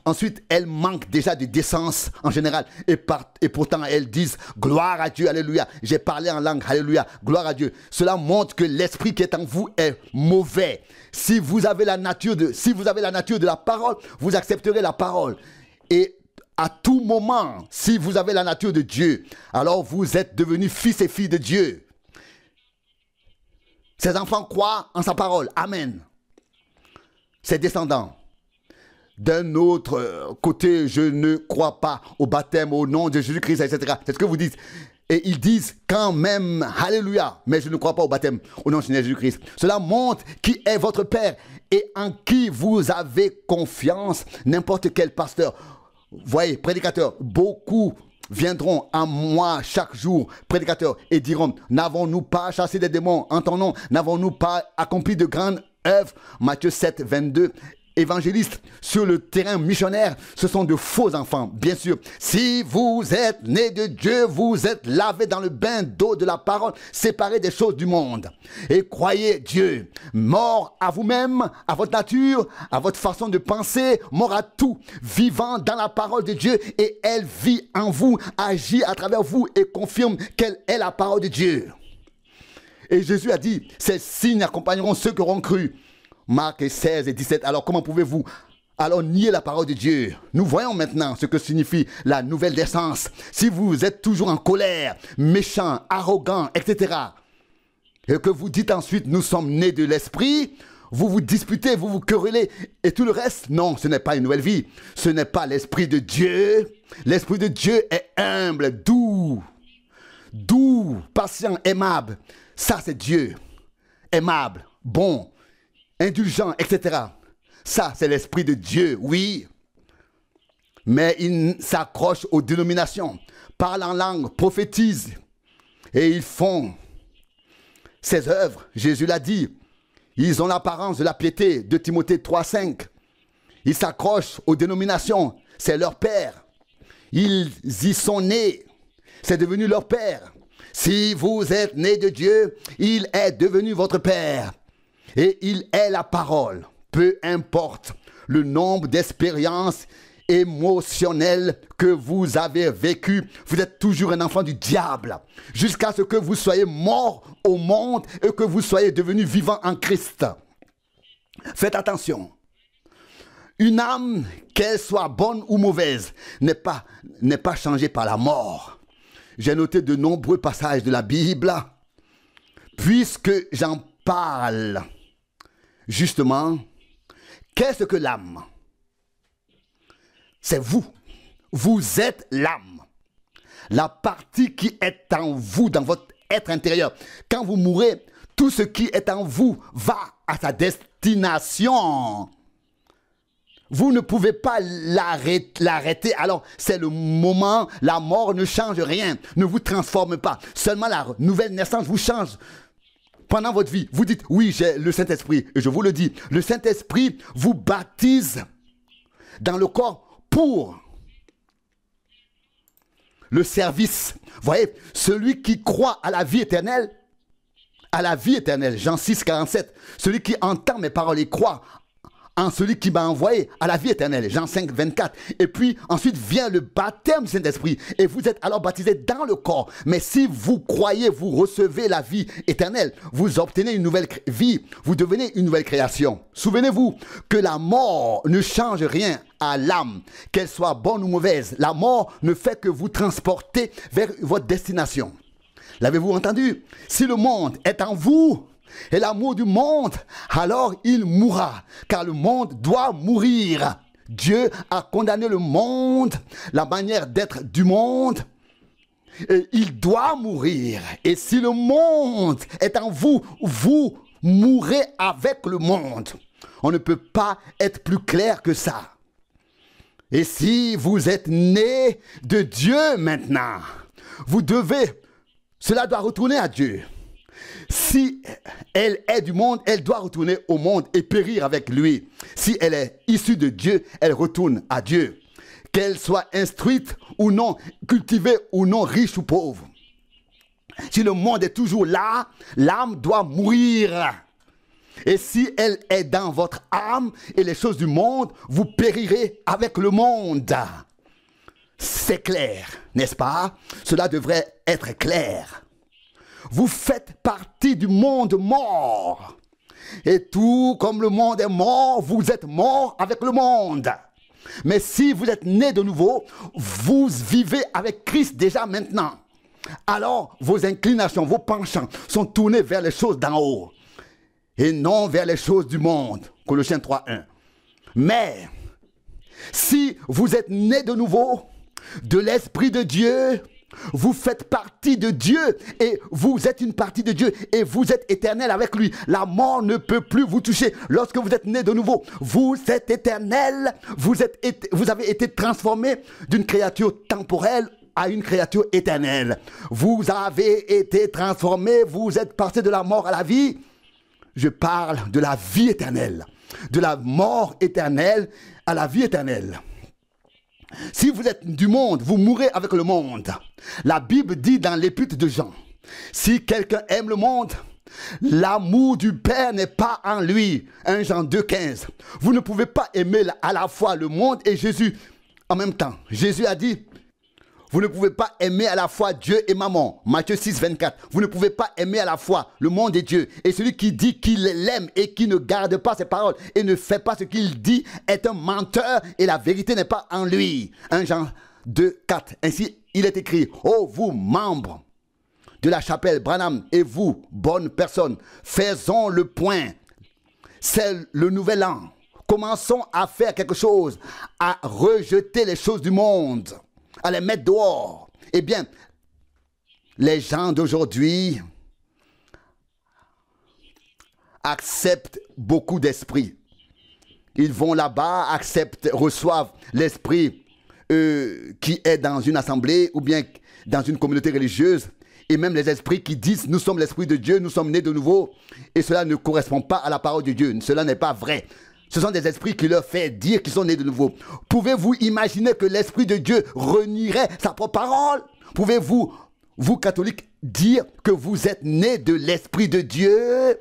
ensuite, elles manquent déjà de décence en général. Et pourtant, elles disent gloire à Dieu, alléluia. J'ai parlé en langue, alléluia, gloire à Dieu. Cela montre que l'esprit qui est en vous est mauvais. Si vous avez la nature de la parole, vous accepterez la parole. Et à tout moment, si vous avez la nature de Dieu, alors vous êtes devenus fils et filles de Dieu. Ses enfants croient en sa parole. Amen. Ses descendants. D'un autre côté, je ne crois pas au baptême au nom de Jésus-Christ, etc. C'est ce que vous dites. Et ils disent quand même, alléluia, mais je ne crois pas au baptême au nom de Jésus-Christ. Cela montre qui est votre Père et en qui vous avez confiance. N'importe quel pasteur, voyez, prédicateur, beaucoup viendront à moi chaque jour, prédicateurs, et diront, n'avons-nous pas chassé des démons en ton nom? N'avons-nous pas accompli de grandes œuvres? Matthieu 7, 22. Évangélistes sur le terrain missionnaire, ce sont de faux enfants, bien sûr. Si vous êtes nés de Dieu, vous êtes lavés dans le bain d'eau de la parole, séparés des choses du monde. Et croyez Dieu, mort à vous-même, à votre nature, à votre façon de penser, mort à tout, vivant dans la parole de Dieu, et elle vit en vous, agit à travers vous et confirme qu'elle est la parole de Dieu. Et Jésus a dit, ces signes accompagneront ceux qui auront cru. Marc 16 et 17. Alors comment pouvez-vous alors nier la parole de Dieu? Nous voyons maintenant ce que signifie la nouvelle naissance. Si vous êtes toujours en colère, méchant, arrogant, etc. et que vous dites ensuite nous sommes nés de l'esprit, vous vous disputez, vous vous querellez et tout le reste, non, ce n'est pas une nouvelle vie. Ce n'est pas l'esprit de Dieu. L'esprit de Dieu est humble, doux, patient, aimable. Ça c'est Dieu. Aimable, bon, indulgent, etc. Ça, c'est l'esprit de Dieu, oui. Mais il s'accroche aux dénominations, parle en langue, prophétise. Et ils font ces œuvres, Jésus l'a dit. Ils ont l'apparence de la piété, de Timothée 3, 5. Ils s'accrochent aux dénominations, c'est leur père. Ils y sont nés, c'est devenu leur père. Si vous êtes nés de Dieu, il est devenu votre père. Et il est la parole, peu importe le nombre d'expériences émotionnelles que vous avez vécues, vous êtes toujours un enfant du diable, jusqu'à ce que vous soyez mort au monde et que vous soyez devenu vivant en Christ. Faites attention. Une âme, qu'elle soit bonne ou mauvaise, n'est pas changée par la mort. J'ai noté de nombreux passages de la Bible, puisque j'en parle. Justement, qu'est-ce que l'âme? C'est vous. Vous êtes l'âme. La partie qui est en vous, dans votre être intérieur. Quand vous mourrez, tout ce qui est en vous va à sa destination. vous ne pouvez pas l'arrêter. Alors, c'est le moment, la mort ne change rien, ne vous transforme pas. Seulement la nouvelle naissance vous change. Pendant votre vie, vous dites, oui, j'ai le Saint-Esprit. Et je vous le dis, le Saint-Esprit vous baptise dans le corps pour le service. Vous voyez, celui qui croit à la vie éternelle, Jean 6, 47, celui qui entend mes paroles et croit en celui qui m'a envoyé à la vie éternelle, Jean 5, 24. Et puis ensuite vient le baptême du Saint-Esprit et vous êtes alors baptisé dans le corps. Mais si vous croyez, vous recevez la vie éternelle, vous obtenez une nouvelle vie, vous devenez une nouvelle création. Souvenez-vous que la mort ne change rien à l'âme, qu'elle soit bonne ou mauvaise. La mort ne fait que vous transporter vers votre destination. L'avez-vous entendu? Si le monde est en vous, et l'amour du monde, alors il mourra, car le monde doit mourir. Dieu a condamné le monde, la manière d'être du monde, et il doit mourir. Et si le monde est en vous, vous mourrez avec le monde. On ne peut pas être plus clair que ça. Et si vous êtes né de Dieu maintenant, cela doit retourner à Dieu. Si elle est du monde, elle doit retourner au monde et périr avec lui. Si elle est issue de Dieu, elle retourne à Dieu. Qu'elle soit instruite ou non, cultivée ou non, riche ou pauvre. Si le monde est toujours là, l'âme doit mourir. Et si elle est dans votre âme et les choses du monde, vous périrez avec le monde. C'est clair, n'est-ce pas? Cela devrait être clair. Vous faites partie du monde mort. Et tout comme le monde est mort, vous êtes mort avec le monde. Mais si vous êtes né de nouveau, vous vivez avec Christ déjà maintenant. Alors vos inclinations, vos penchants sont tournés vers les choses d'en haut et non vers les choses du monde. Colossiens 3:1. Mais si vous êtes né de nouveau de l'Esprit de Dieu, vous faites partie de Dieu et vous êtes une partie de Dieu et vous êtes éternel avec lui. La mort ne peut plus vous toucher. Lorsque vous êtes né de nouveau, vous êtes éternel. Vous avez été transformé d'une créature temporelle à une créature éternelle. Vous avez été transformé, vous êtes passé de la mort à la vie. Je parle de la vie éternelle, de la mort éternelle à la vie éternelle. Si vous êtes du monde, vous mourrez avec le monde. La Bible dit dans l'épître de Jean, si quelqu'un aime le monde, l'amour du Père n'est pas en lui. 1 Jean 2,15. Vous ne pouvez pas aimer à la fois le monde et Jésus en même temps. Jésus a dit, vous ne pouvez pas aimer à la fois Dieu et maman. Matthieu 6, 24. Vous ne pouvez pas aimer à la fois le monde et Dieu. Et celui qui dit qu'il l'aime et qui ne garde pas ses paroles et ne fait pas ce qu'il dit est un menteur et la vérité n'est pas en lui. 1 Jean 2, 4. Ainsi, il est écrit, ô vous membres de la chapelle Branham et vous, bonnes personnes, faisons le point. C'est le nouvel an. Commençons à faire quelque chose, à rejeter les choses du monde, à les mettre dehors. Eh bien, les gens d'aujourd'hui acceptent beaucoup d'esprits. Ils vont là-bas, reçoivent l'esprit qui est dans une assemblée ou bien dans une communauté religieuse. Et même les esprits qui disent, nous sommes l'esprit de Dieu, nous sommes nés de nouveau. Et cela ne correspond pas à la parole de Dieu. Cela n'est pas vrai. Ce sont des esprits qui leur font dire qu'ils sont nés de nouveau. Pouvez-vous imaginer que l'Esprit de Dieu renierait sa propre parole? Pouvez-vous, vous catholiques, dire que vous êtes nés de l'Esprit de Dieu?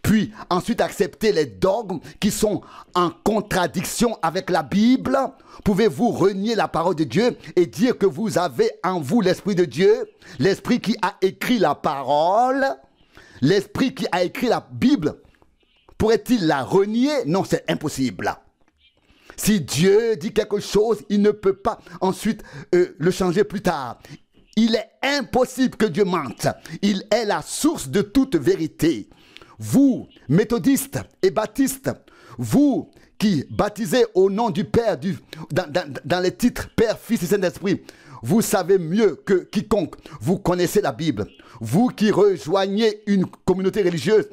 Puis ensuite accepter les dogmes qui sont en contradiction avec la Bible? Pouvez-vous renier la parole de Dieu et dire que vous avez en vous l'Esprit de Dieu? L'Esprit qui a écrit la parole? L'Esprit qui a écrit la Bible? Pourrait-il la renier? Non, c'est impossible. Si Dieu dit quelque chose, il ne peut pas ensuite le changer plus tard. Il est impossible que Dieu mente. Il est la source de toute vérité. Vous, méthodistes et baptistes, vous qui baptisez au nom du Père, dans les titres Père, Fils et Saint-Esprit, vous savez mieux que quiconque. Vous connaissez la Bible. Vous qui rejoignez une communauté religieuse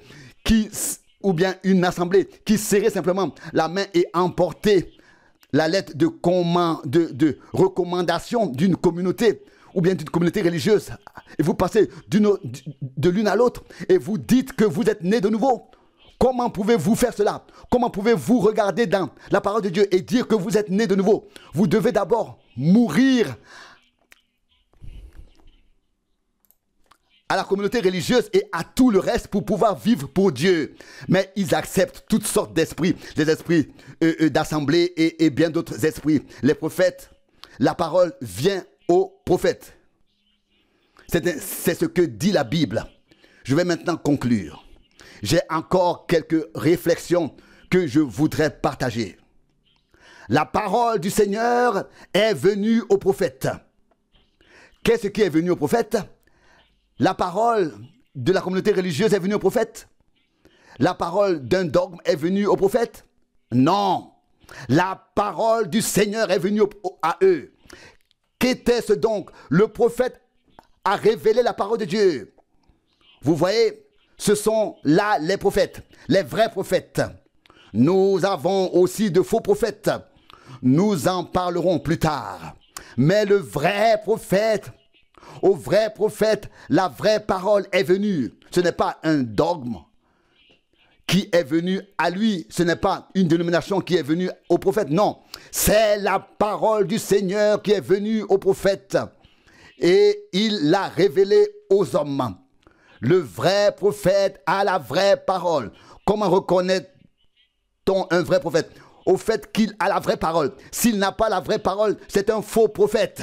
ou bien une assemblée qui serrait simplement la main et emportait la lettre de recommandation d'une communauté ou bien d'une communauté religieuse, et vous passez de l'une à l'autre et vous dites que vous êtes né de nouveau. Comment pouvez-vous faire cela? Comment pouvez-vous regarder dans la parole de Dieu et dire que vous êtes né de nouveau? Vous devez d'abord mourir à la communauté religieuse et à tout le reste pour pouvoir vivre pour Dieu. Mais ils acceptent toutes sortes d'esprits, les esprits d'assemblée et bien d'autres esprits. Les prophètes, la parole vient aux prophètes. C'est ce que dit la Bible. Je vais maintenant conclure. J'ai encore quelques réflexions que je voudrais partager. La parole du Seigneur est venue au prophète. Qu'est-ce qui est venu au prophète? La parole de la communauté religieuse est venue au prophète? La parole d'un dogme est venue au prophète? Non. La parole du Seigneur est venue à eux. Qu'était-ce donc? Le prophète a révélé la parole de Dieu. Vous voyez, ce sont là les prophètes, les vrais prophètes. Nous avons aussi de faux prophètes. Nous en parlerons plus tard. Mais le vrai prophète, au vrai prophète, la vraie parole est venue. Ce n'est pas un dogme qui est venu à lui. Ce n'est pas une dénomination qui est venue au prophète. Non, c'est la parole du Seigneur qui est venue au prophète. Et il l'a révélée aux hommes. Le vrai prophète a la vraie parole. Comment reconnaît-on un vrai prophète? Au fait qu'il a la vraie parole. S'il n'a pas la vraie parole, c'est un faux prophète.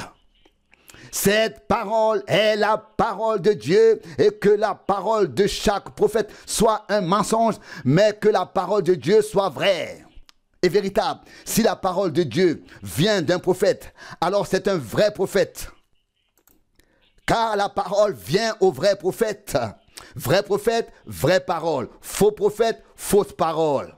Cette parole est la parole de Dieu, et que la parole de chaque prophète soit un mensonge, mais que la parole de Dieu soit vraie et véritable. Si la parole de Dieu vient d'un prophète, alors c'est un vrai prophète. Car la parole vient au vrai prophète. Vrai prophète, vraie parole. Faux prophète, fausse parole.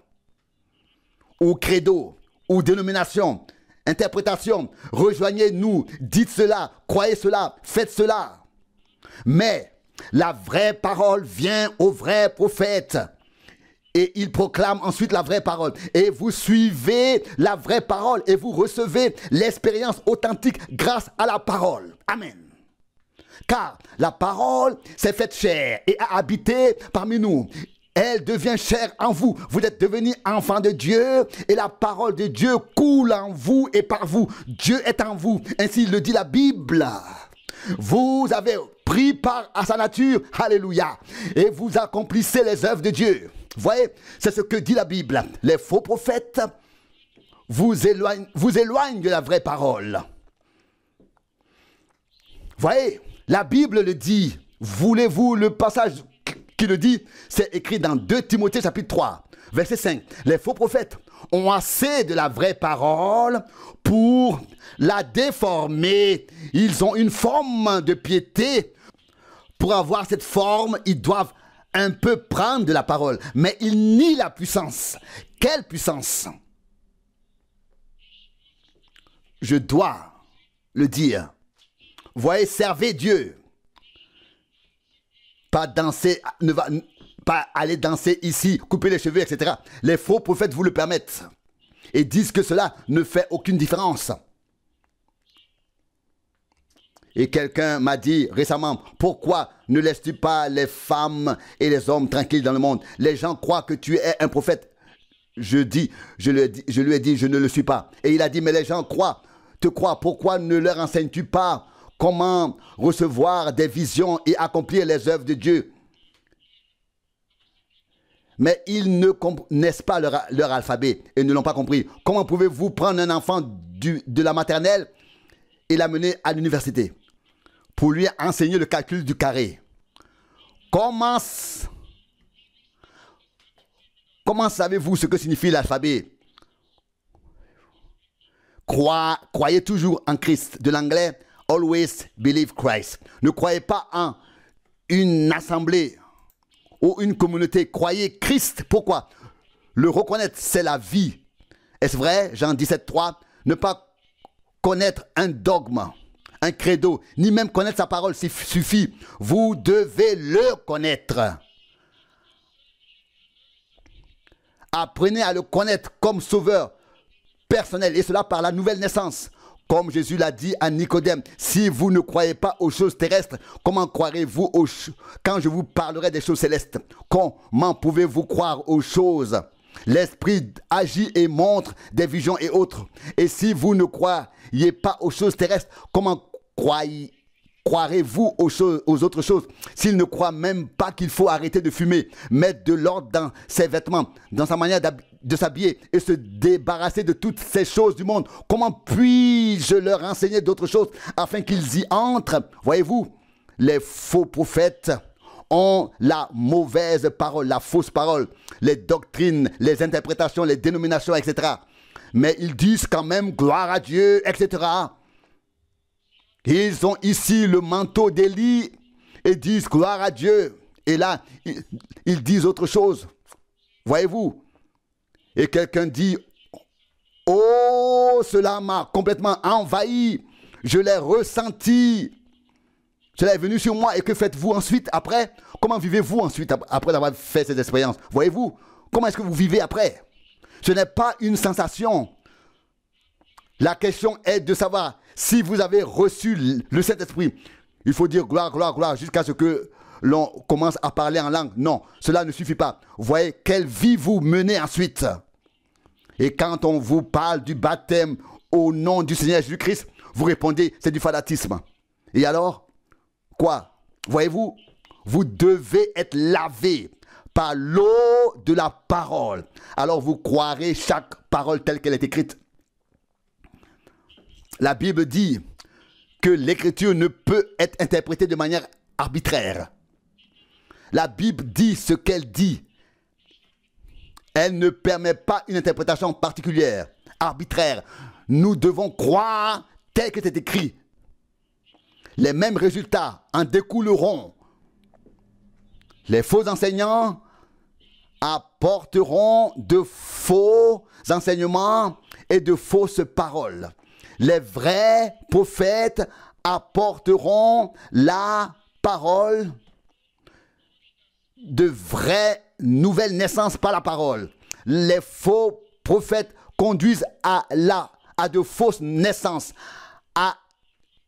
Ou credo, ou dénomination, interprétation. Rejoignez-nous, dites cela, croyez cela, faites cela. Mais la vraie parole vient au vrai prophète. Et il proclame ensuite la vraie parole. Et vous suivez la vraie parole et vous recevez l'expérience authentique grâce à la parole. Amen. Car la parole s'est faite chair et a habité parmi nous. Elle devient chair en vous. Vous êtes devenus enfants de Dieu et la parole de Dieu coule en vous et par vous. Dieu est en vous. Ainsi le dit la Bible. Vous avez pris part à sa nature. Alléluia. Et vous accomplissez les œuvres de Dieu. Voyez, c'est ce que dit la Bible. Les faux prophètes vous éloignent de la vraie parole. Voyez, la Bible le dit. Voulez-vous le passage qui le dit? C'est écrit dans 2 Timothée chapitre 3, verset 5. Les faux prophètes ont assez de la vraie parole pour la déformer. Ils ont une forme de piété. Pour avoir cette forme, ils doivent un peu prendre de la parole. Mais ils nient la puissance. Quelle puissance? Je dois le dire. Voyez, servez Dieu. Pas danser, pas aller danser ici, couper les cheveux, etc. Les faux prophètes vous le permettent et disent que cela ne fait aucune différence. Et quelqu'un m'a dit récemment, pourquoi ne laisses-tu pas les femmes et les hommes tranquilles dans le monde? Les gens croient que tu es un prophète. Je lui ai dit, je ne le suis pas. Et il a dit, mais les gens te croient, pourquoi ne leur enseignes-tu pas comment recevoir des visions et accomplir les œuvres de Dieu? Mais ils ne connaissent pas leur alphabet et ne l'ont pas compris. Comment pouvez-vous prendre un enfant de la maternelle et l'amener à l'université pour lui enseigner le calcul du carré? Comment savez-vous ce que signifie l'alphabet? Croyez toujours en Christ. De l'anglais, always believe Christ. Ne croyez pas en une assemblée ou une communauté. Croyez Christ. Pourquoi? Le reconnaître, c'est la vie. Est-ce vrai? Jean 17,3. Ne pas connaître un dogme, un credo, ni même connaître sa parole suffit. Vous devez le connaître. Apprenez à le connaître comme sauveur. personnelle, et cela par la nouvelle naissance. Comme Jésus l'a dit à Nicodème, si vous ne croyez pas aux choses terrestres, comment croirez-vous quand je vous parlerai des choses célestes? Comment pouvez-vous croire aux choses? L'Esprit agit et montre des visions et autres. Et si vous ne croyez pas aux choses terrestres, comment croirez-vous aux autres choses? S'il ne croit même pas qu'il faut arrêter de fumer, mettre de l'ordre dans ses vêtements, dans sa manière de s'habiller et se débarrasser de toutes ces choses du monde, comment puis-je leur enseigner d'autres choses afin qu'ils y entrent? Voyez-vous, les faux prophètes ont la mauvaise parole, la fausse parole, les doctrines, les interprétations, les dénominations, etc. Mais ils disent quand même gloire à Dieu, etc. Ils ont ici le manteau d'Élie et disent gloire à Dieu. Et là, ils disent autre chose. Voyez-vous? Et quelqu'un dit, oh, cela m'a complètement envahi. Je l'ai ressenti. Cela est venu sur moi. Et que faites-vous ensuite après? Comment vivez-vous ensuite après avoir fait cette expérience? Voyez-vous? Comment est-ce que vous vivez après? Ce n'est pas une sensation. La question est de savoir si vous avez reçu le Saint-Esprit. Il faut dire gloire, gloire, gloire jusqu'à ce que l'on commence à parler en langue. Non, cela ne suffit pas. Vous voyez quelle vie vous menez ensuite. Et quand on vous parle du baptême au nom du Seigneur Jésus-Christ, vous répondez c'est du fanatisme. Et alors, quoi? Voyez-vous, vous devez être lavé par l'eau de la parole. Alors vous croirez chaque parole telle qu'elle est écrite. La Bible dit que l'écriture ne peut être interprétée de manière arbitraire. La Bible dit ce qu'elle dit. Elle ne permet pas une interprétation particulière, arbitraire. Nous devons croire tel que c'est écrit. Les mêmes résultats en découleront. Les faux enseignants apporteront de faux enseignements et de fausses paroles. Les vrais prophètes apporteront la parole de vraies nouvelles naissances par la parole. Les faux prophètes conduisent à de fausses naissances, à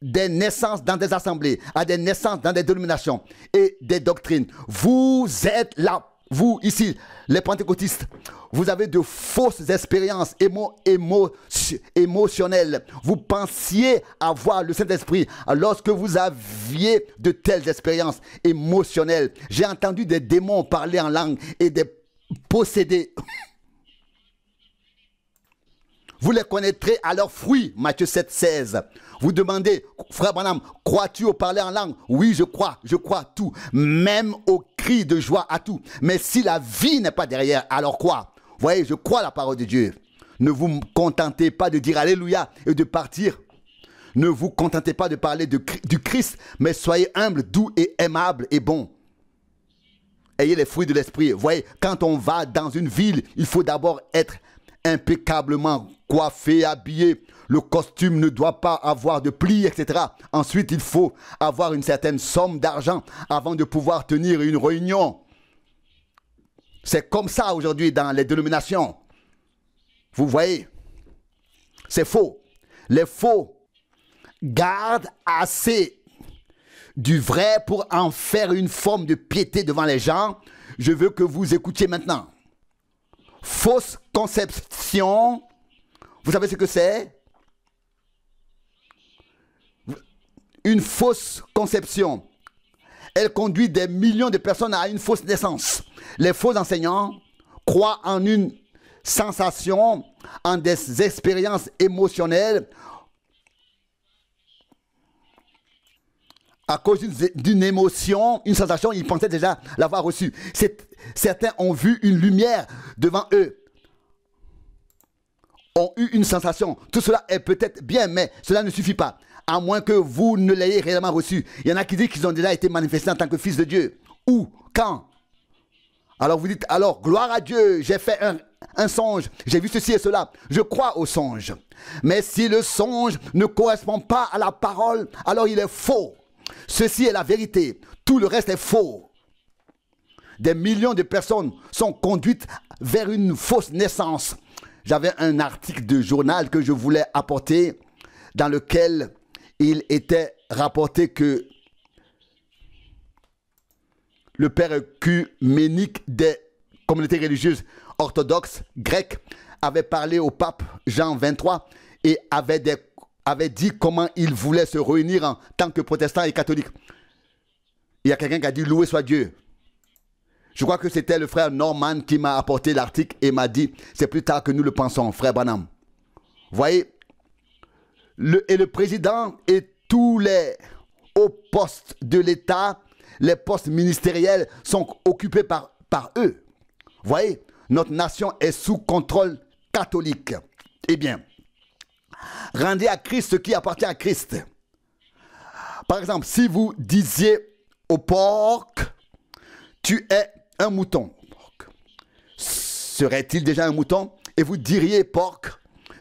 des naissances dans des assemblées, à des naissances dans des dénominations et des doctrines. Vous êtes là, vous ici, les pentecôtistes, vous avez de fausses expériences émotionnelles. Vous pensiez avoir le Saint-Esprit lorsque vous aviez de telles expériences émotionnelles. J'ai entendu des démons parler en langue et des possédés. Vous les connaîtrez à leurs fruits, Matthieu 7, 16. Vous demandez, frère Branham, crois-tu au parler en langue? Oui, je crois tout, même au cri de joie à tout. Mais si la vie n'est pas derrière, alors quoi? Vous voyez, je crois la parole de Dieu. Ne vous contentez pas de dire Alléluia et de partir. Ne vous contentez pas de parler du Christ, mais soyez humble, doux et aimable et bon. Ayez les fruits de l'esprit. Vous voyez, quand on va dans une ville, il faut d'abord être impeccablement coiffé, habillé. Le costume ne doit pas avoir de plis, etc. Ensuite, il faut avoir une certaine somme d'argent avant de pouvoir tenir une réunion. C'est comme ça aujourd'hui dans les dénominations. Vous voyez, c'est faux. Les faux gardent assez du vrai pour en faire une forme de piété devant les gens. Je veux que vous écoutiez maintenant. Fausse conception, vous savez ce que c'est? Une fausse conception. Elle conduit des millions de personnes à une fausse naissance. Les faux enseignants croient en une sensation, en des expériences émotionnelles à cause d'une émotion, une sensation, ils pensaient déjà l'avoir reçue. Certains ont vu une lumière devant eux, ont eu une sensation. Tout cela est peut-être bien, mais cela ne suffit pas. À moins que vous ne l'ayez réellement reçu. Il y en a qui disent qu'ils ont déjà été manifestés en tant que fils de Dieu. Où? Quand? Alors vous dites, alors, gloire à Dieu, j'ai fait un songe, j'ai vu ceci et cela. Je crois au songe. Mais si le songe ne correspond pas à la parole, alors il est faux. Ceci est la vérité. Tout le reste est faux. Des millions de personnes sont conduites vers une fausse naissance. j'avais un article de journal que je voulais apporter dans lequel il était rapporté que le père œcuménique des communautés religieuses orthodoxes grecques avait parlé au pape Jean XXIII et avait dit comment il voulait se réunir en tant que protestants et catholiques. Il y a quelqu'un qui a dit loué soit Dieu. Je crois que c'était le frère Norman qui m'a apporté l'article et m'a dit c'est plus tard que nous le pensons, frère Branham. Vous voyez, le président et tous les hauts postes de l'État, les postes ministériels sont occupés par eux. Vous voyez, notre nation est sous contrôle catholique. Eh bien, rendez à Christ ce qui appartient à Christ. Par exemple, si vous disiez au porc, tu es un mouton. Serait-il déjà un mouton? Et vous diriez, porc,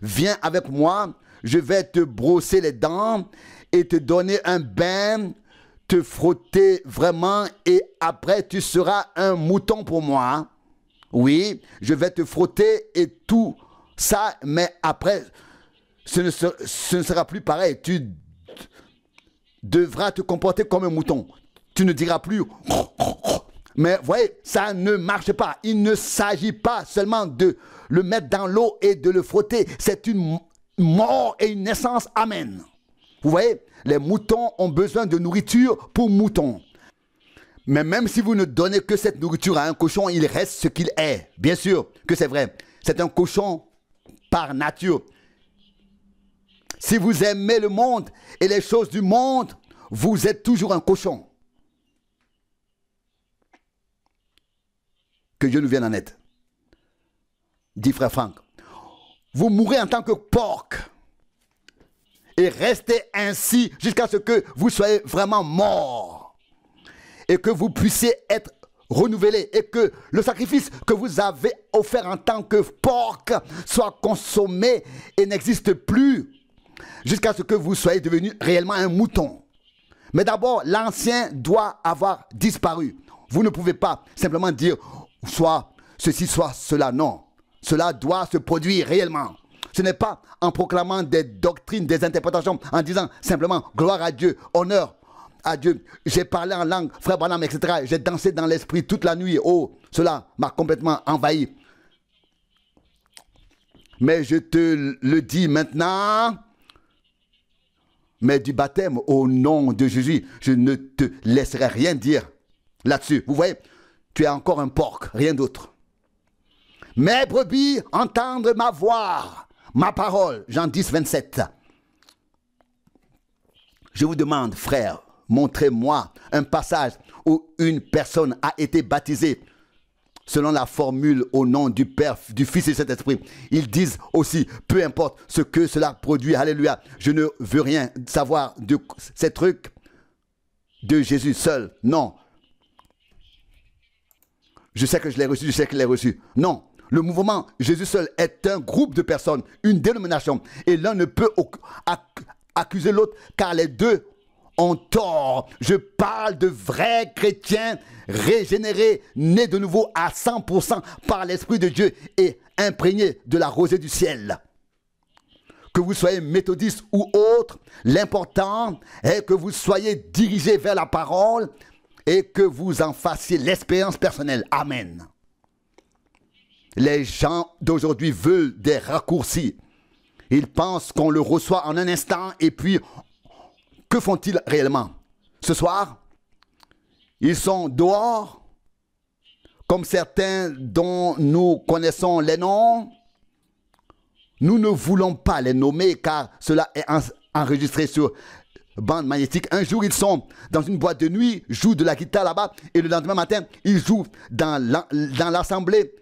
viens avec moi, je vais te brosser les dents et te donner un bain, te frotter vraiment et après tu seras un mouton pour moi. Oui, je vais te frotter et tout ça, mais après, ce ne sera plus pareil. Tu devras te comporter comme un mouton. Tu ne diras plus... Mais vous voyez, ça ne marche pas. Il ne s'agit pas seulement de le mettre dans l'eau et de le frotter. C'est une mort et une naissance. Amen. Vous voyez, les moutons ont besoin de nourriture pour moutons. Mais même si vous ne donnez que cette nourriture à un cochon, il reste ce qu'il est. Bien sûr que c'est vrai. C'est un cochon par nature. Si vous aimez le monde et les choses du monde, vous êtes toujours un cochon. Que Dieu nous vienne en aide. Dit frère Franck. Vous mourrez en tant que porc. Et restez ainsi jusqu'à ce que vous soyez vraiment mort. Et que vous puissiez être renouvelé. Et que le sacrifice que vous avez offert en tant que porc soit consommé et n'existe plus. Jusqu'à ce que vous soyez devenu réellement un mouton. Mais d'abord, l'ancien doit avoir disparu. Vous ne pouvez pas simplement dire soit ceci, soit cela. Non. Cela doit se produire réellement. Ce n'est pas en proclamant des doctrines, des interprétations, en disant simplement gloire à Dieu, honneur à Dieu. J'ai parlé en langue, frère Branham, etc. J'ai dansé dans l'esprit toute la nuit. Oh, cela m'a complètement envahi. Mais je te le dis maintenant, mais du baptême au nom de Jésus, je ne te laisserai rien dire là-dessus. Vous voyez, tu es encore un porc, rien d'autre. Mes brebis entendent ma voix, ma parole. Jean 10, 27. Je vous demande, frère, montrez-moi un passage où une personne a été baptisée selon la formule au nom du Père, du Fils et du Saint-Esprit. Ils disent aussi, peu importe ce que cela produit, alléluia, je ne veux rien savoir de ces trucs de Jésus seul. Non. Je sais que je l'ai reçu, je sais qu'il l'ai reçu. Non. Le mouvement Jésus seul est un groupe de personnes, une dénomination. Et l'un ne peut accuser l'autre car les deux ont tort. Je parle de vrais chrétiens régénérés, nés de nouveau à 100% par l'Esprit de Dieu et imprégnés de la rosée du ciel. Que vous soyez méthodiste ou autre, l'important est que vous soyez dirigés vers la parole et que vous en fassiez l'expérience personnelle. Amen. Les gens d'aujourd'hui veulent des raccourcis. Ils pensent qu'on le reçoit en un instant et puis, que font-ils réellement? Ce soir, ils sont dehors, comme certains dont nous connaissons les noms. Nous ne voulons pas les nommer car cela est enregistré sur bande magnétique. Un jour, ils sont dans une boîte de nuit, jouent de la guitare là-bas et le lendemain matin, ils jouent dans l'assemblée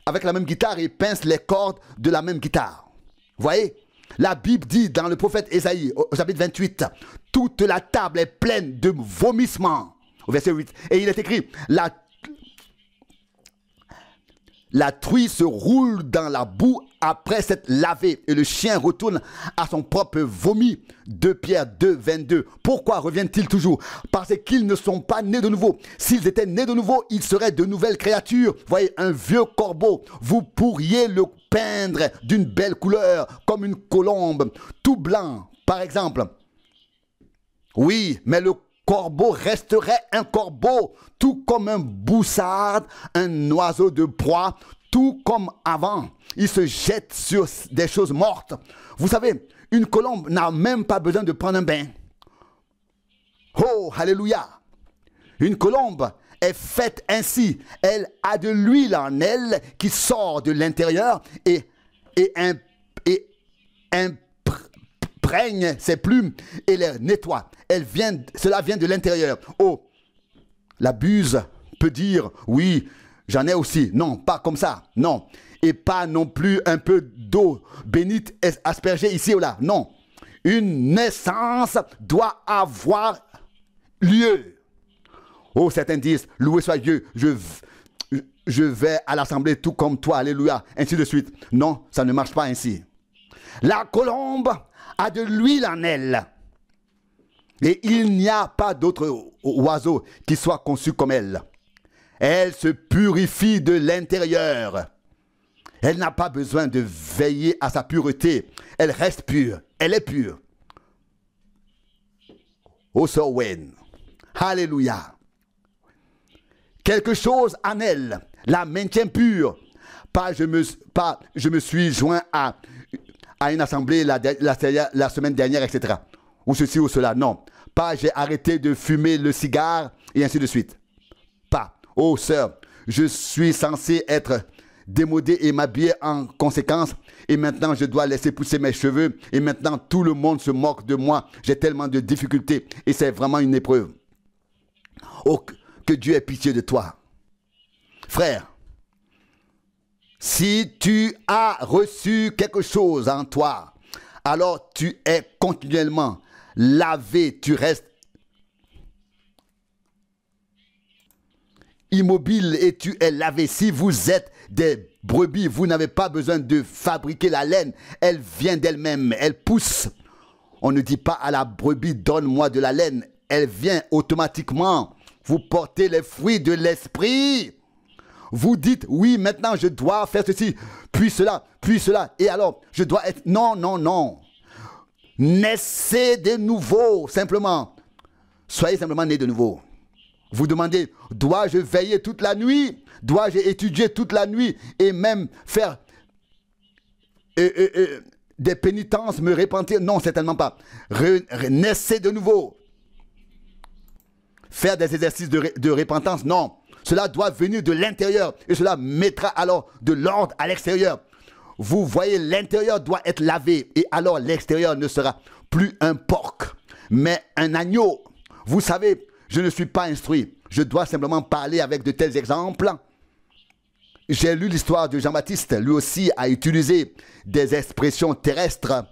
avec la même guitare et pincent les cordes de la même guitare. Vous voyez? La Bible dit dans le prophète Ésaïe, au chapitre 28, toute la table est pleine de vomissements. Au verset 8. Et il est écrit, la truie se roule dans la boue après s'être lavé et le chien retourne à son propre vomi. 2 Pierre 2, 22. Pourquoi reviennent-ils toujours? Parce qu'ils ne sont pas nés de nouveau. S'ils étaient nés de nouveau, ils seraient de nouvelles créatures. Voyez, un vieux corbeau, vous pourriez le peindre d'une belle couleur, comme une colombe, tout blanc, par exemple. Oui, mais le corbeau resterait un corbeau, tout comme un boussard, un oiseau de proie, tout comme avant. Il se jette sur des choses mortes. Vous savez, une colombe n'a même pas besoin de prendre un bain. Oh, alléluia! Une colombe est faite ainsi. Elle a de l'huile en elle qui sort de l'intérieur et imprègne ses plumes et les nettoie. Cela vient de l'intérieur. Oh, la buse peut dire, oui, j'en ai aussi. Non, pas comme ça. Non. Et pas non plus un peu d'eau bénite aspergée ici ou là. Non. Une naissance doit avoir lieu. Oh, certains disent, loué soit Dieu, je vais à l'assemblée tout comme toi, alléluia, ainsi de suite. Non, ça ne marche pas ainsi. La colombe a de l'huile en elle. Et il n'y a pas d'autre oiseau qui soit conçu comme elle. Elle se purifie de l'intérieur. Elle n'a pas besoin de veiller à sa pureté. Elle reste pure. Elle est pure. Oh, so when. Alléluia. Quelque chose en elle la maintient pure. Pas je me suis joint à une assemblée la semaine dernière, etc. Ou ceci ou cela. Non. Pas j'ai arrêté de fumer le cigare et ainsi de suite. Pas. Oh sœur, je suis censé être démodé et m'habiller en conséquence. Et maintenant, je dois laisser pousser mes cheveux. Et maintenant, tout le monde se moque de moi. J'ai tellement de difficultés. Et c'est vraiment une épreuve. Oh, que Dieu ait pitié de toi. Frère, si tu as reçu quelque chose en toi, alors tu es continuellement lavé, tu restes immobile et tu es lavé. Si vous êtes des brebis, vous n'avez pas besoin de fabriquer la laine, elle vient d'elle-même, elle pousse. On ne dit pas à la brebis, donne-moi de la laine, elle vient automatiquement. Vous portez les fruits de l'esprit. Vous dites, oui, maintenant je dois faire ceci, puis cela, et alors je dois être... Non, non, non. Naissez de nouveau, simplement. Soyez simplement nés de nouveau. Vous demandez, dois-je veiller toute la nuit? Dois-je étudier toute la nuit et même faire des pénitences, me repentir? Non, certainement pas. Naissez de nouveau. Faire des exercices de repentance? Non. Cela doit venir de l'intérieur et cela mettra alors de l'ordre à l'extérieur. Vous voyez, l'intérieur doit être lavé et alors l'extérieur ne sera plus un porc, mais un agneau. Vous savez, je ne suis pas instruit. Je dois simplement parler avec de tels exemples. J'ai lu l'histoire de Jean-Baptiste. Lui aussi a utilisé des expressions terrestres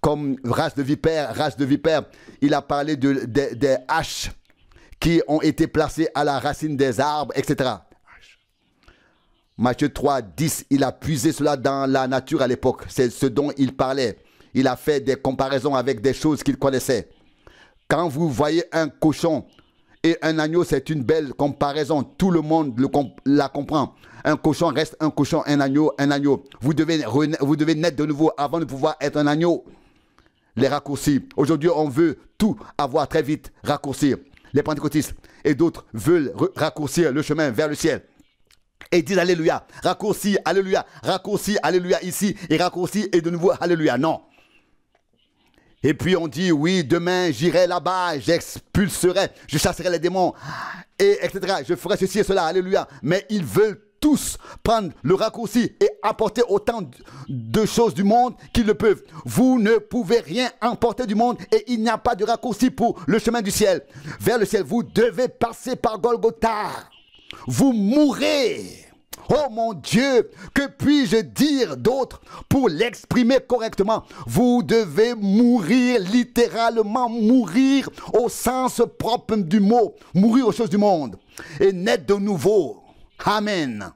comme race de vipère, race de vipère. Il a parlé des haches qui ont été placées à la racine des arbres, etc. Matthieu 3, 10, il a puisé cela dans la nature à l'époque. C'est ce dont il parlait. Il a fait des comparaisons avec des choses qu'il connaissait. Quand vous voyez un cochon et un agneau, c'est une belle comparaison. Tout le monde la comprend. Un cochon reste un cochon, un agneau, un agneau. Vous devez naître de nouveau avant de pouvoir être un agneau. Les raccourcis. Aujourd'hui, on veut tout avoir très vite, raccourcir. Les pentecôtistes et d'autres veulent raccourcir le chemin vers le ciel. Et disent alléluia, raccourci, alléluia ici, et raccourci, et de nouveau alléluia. Non. Et puis on dit, oui, demain j'irai là-bas, j'expulserai, je chasserai les démons, et etc. Je ferai ceci et cela, alléluia. Mais ils veulent tous prendre le raccourci et apporter autant de choses du monde qu'ils le peuvent. Vous ne pouvez rien emporter du monde et il n'y a pas de raccourci pour le chemin du ciel. Vers le ciel, vous devez passer par Golgotha. Vous mourrez. Oh mon Dieu, que puis-je dire d'autre pour l'exprimer correctement? Vous devez mourir, littéralement mourir au sens propre du mot, mourir aux choses du monde et naître de nouveau. Amen.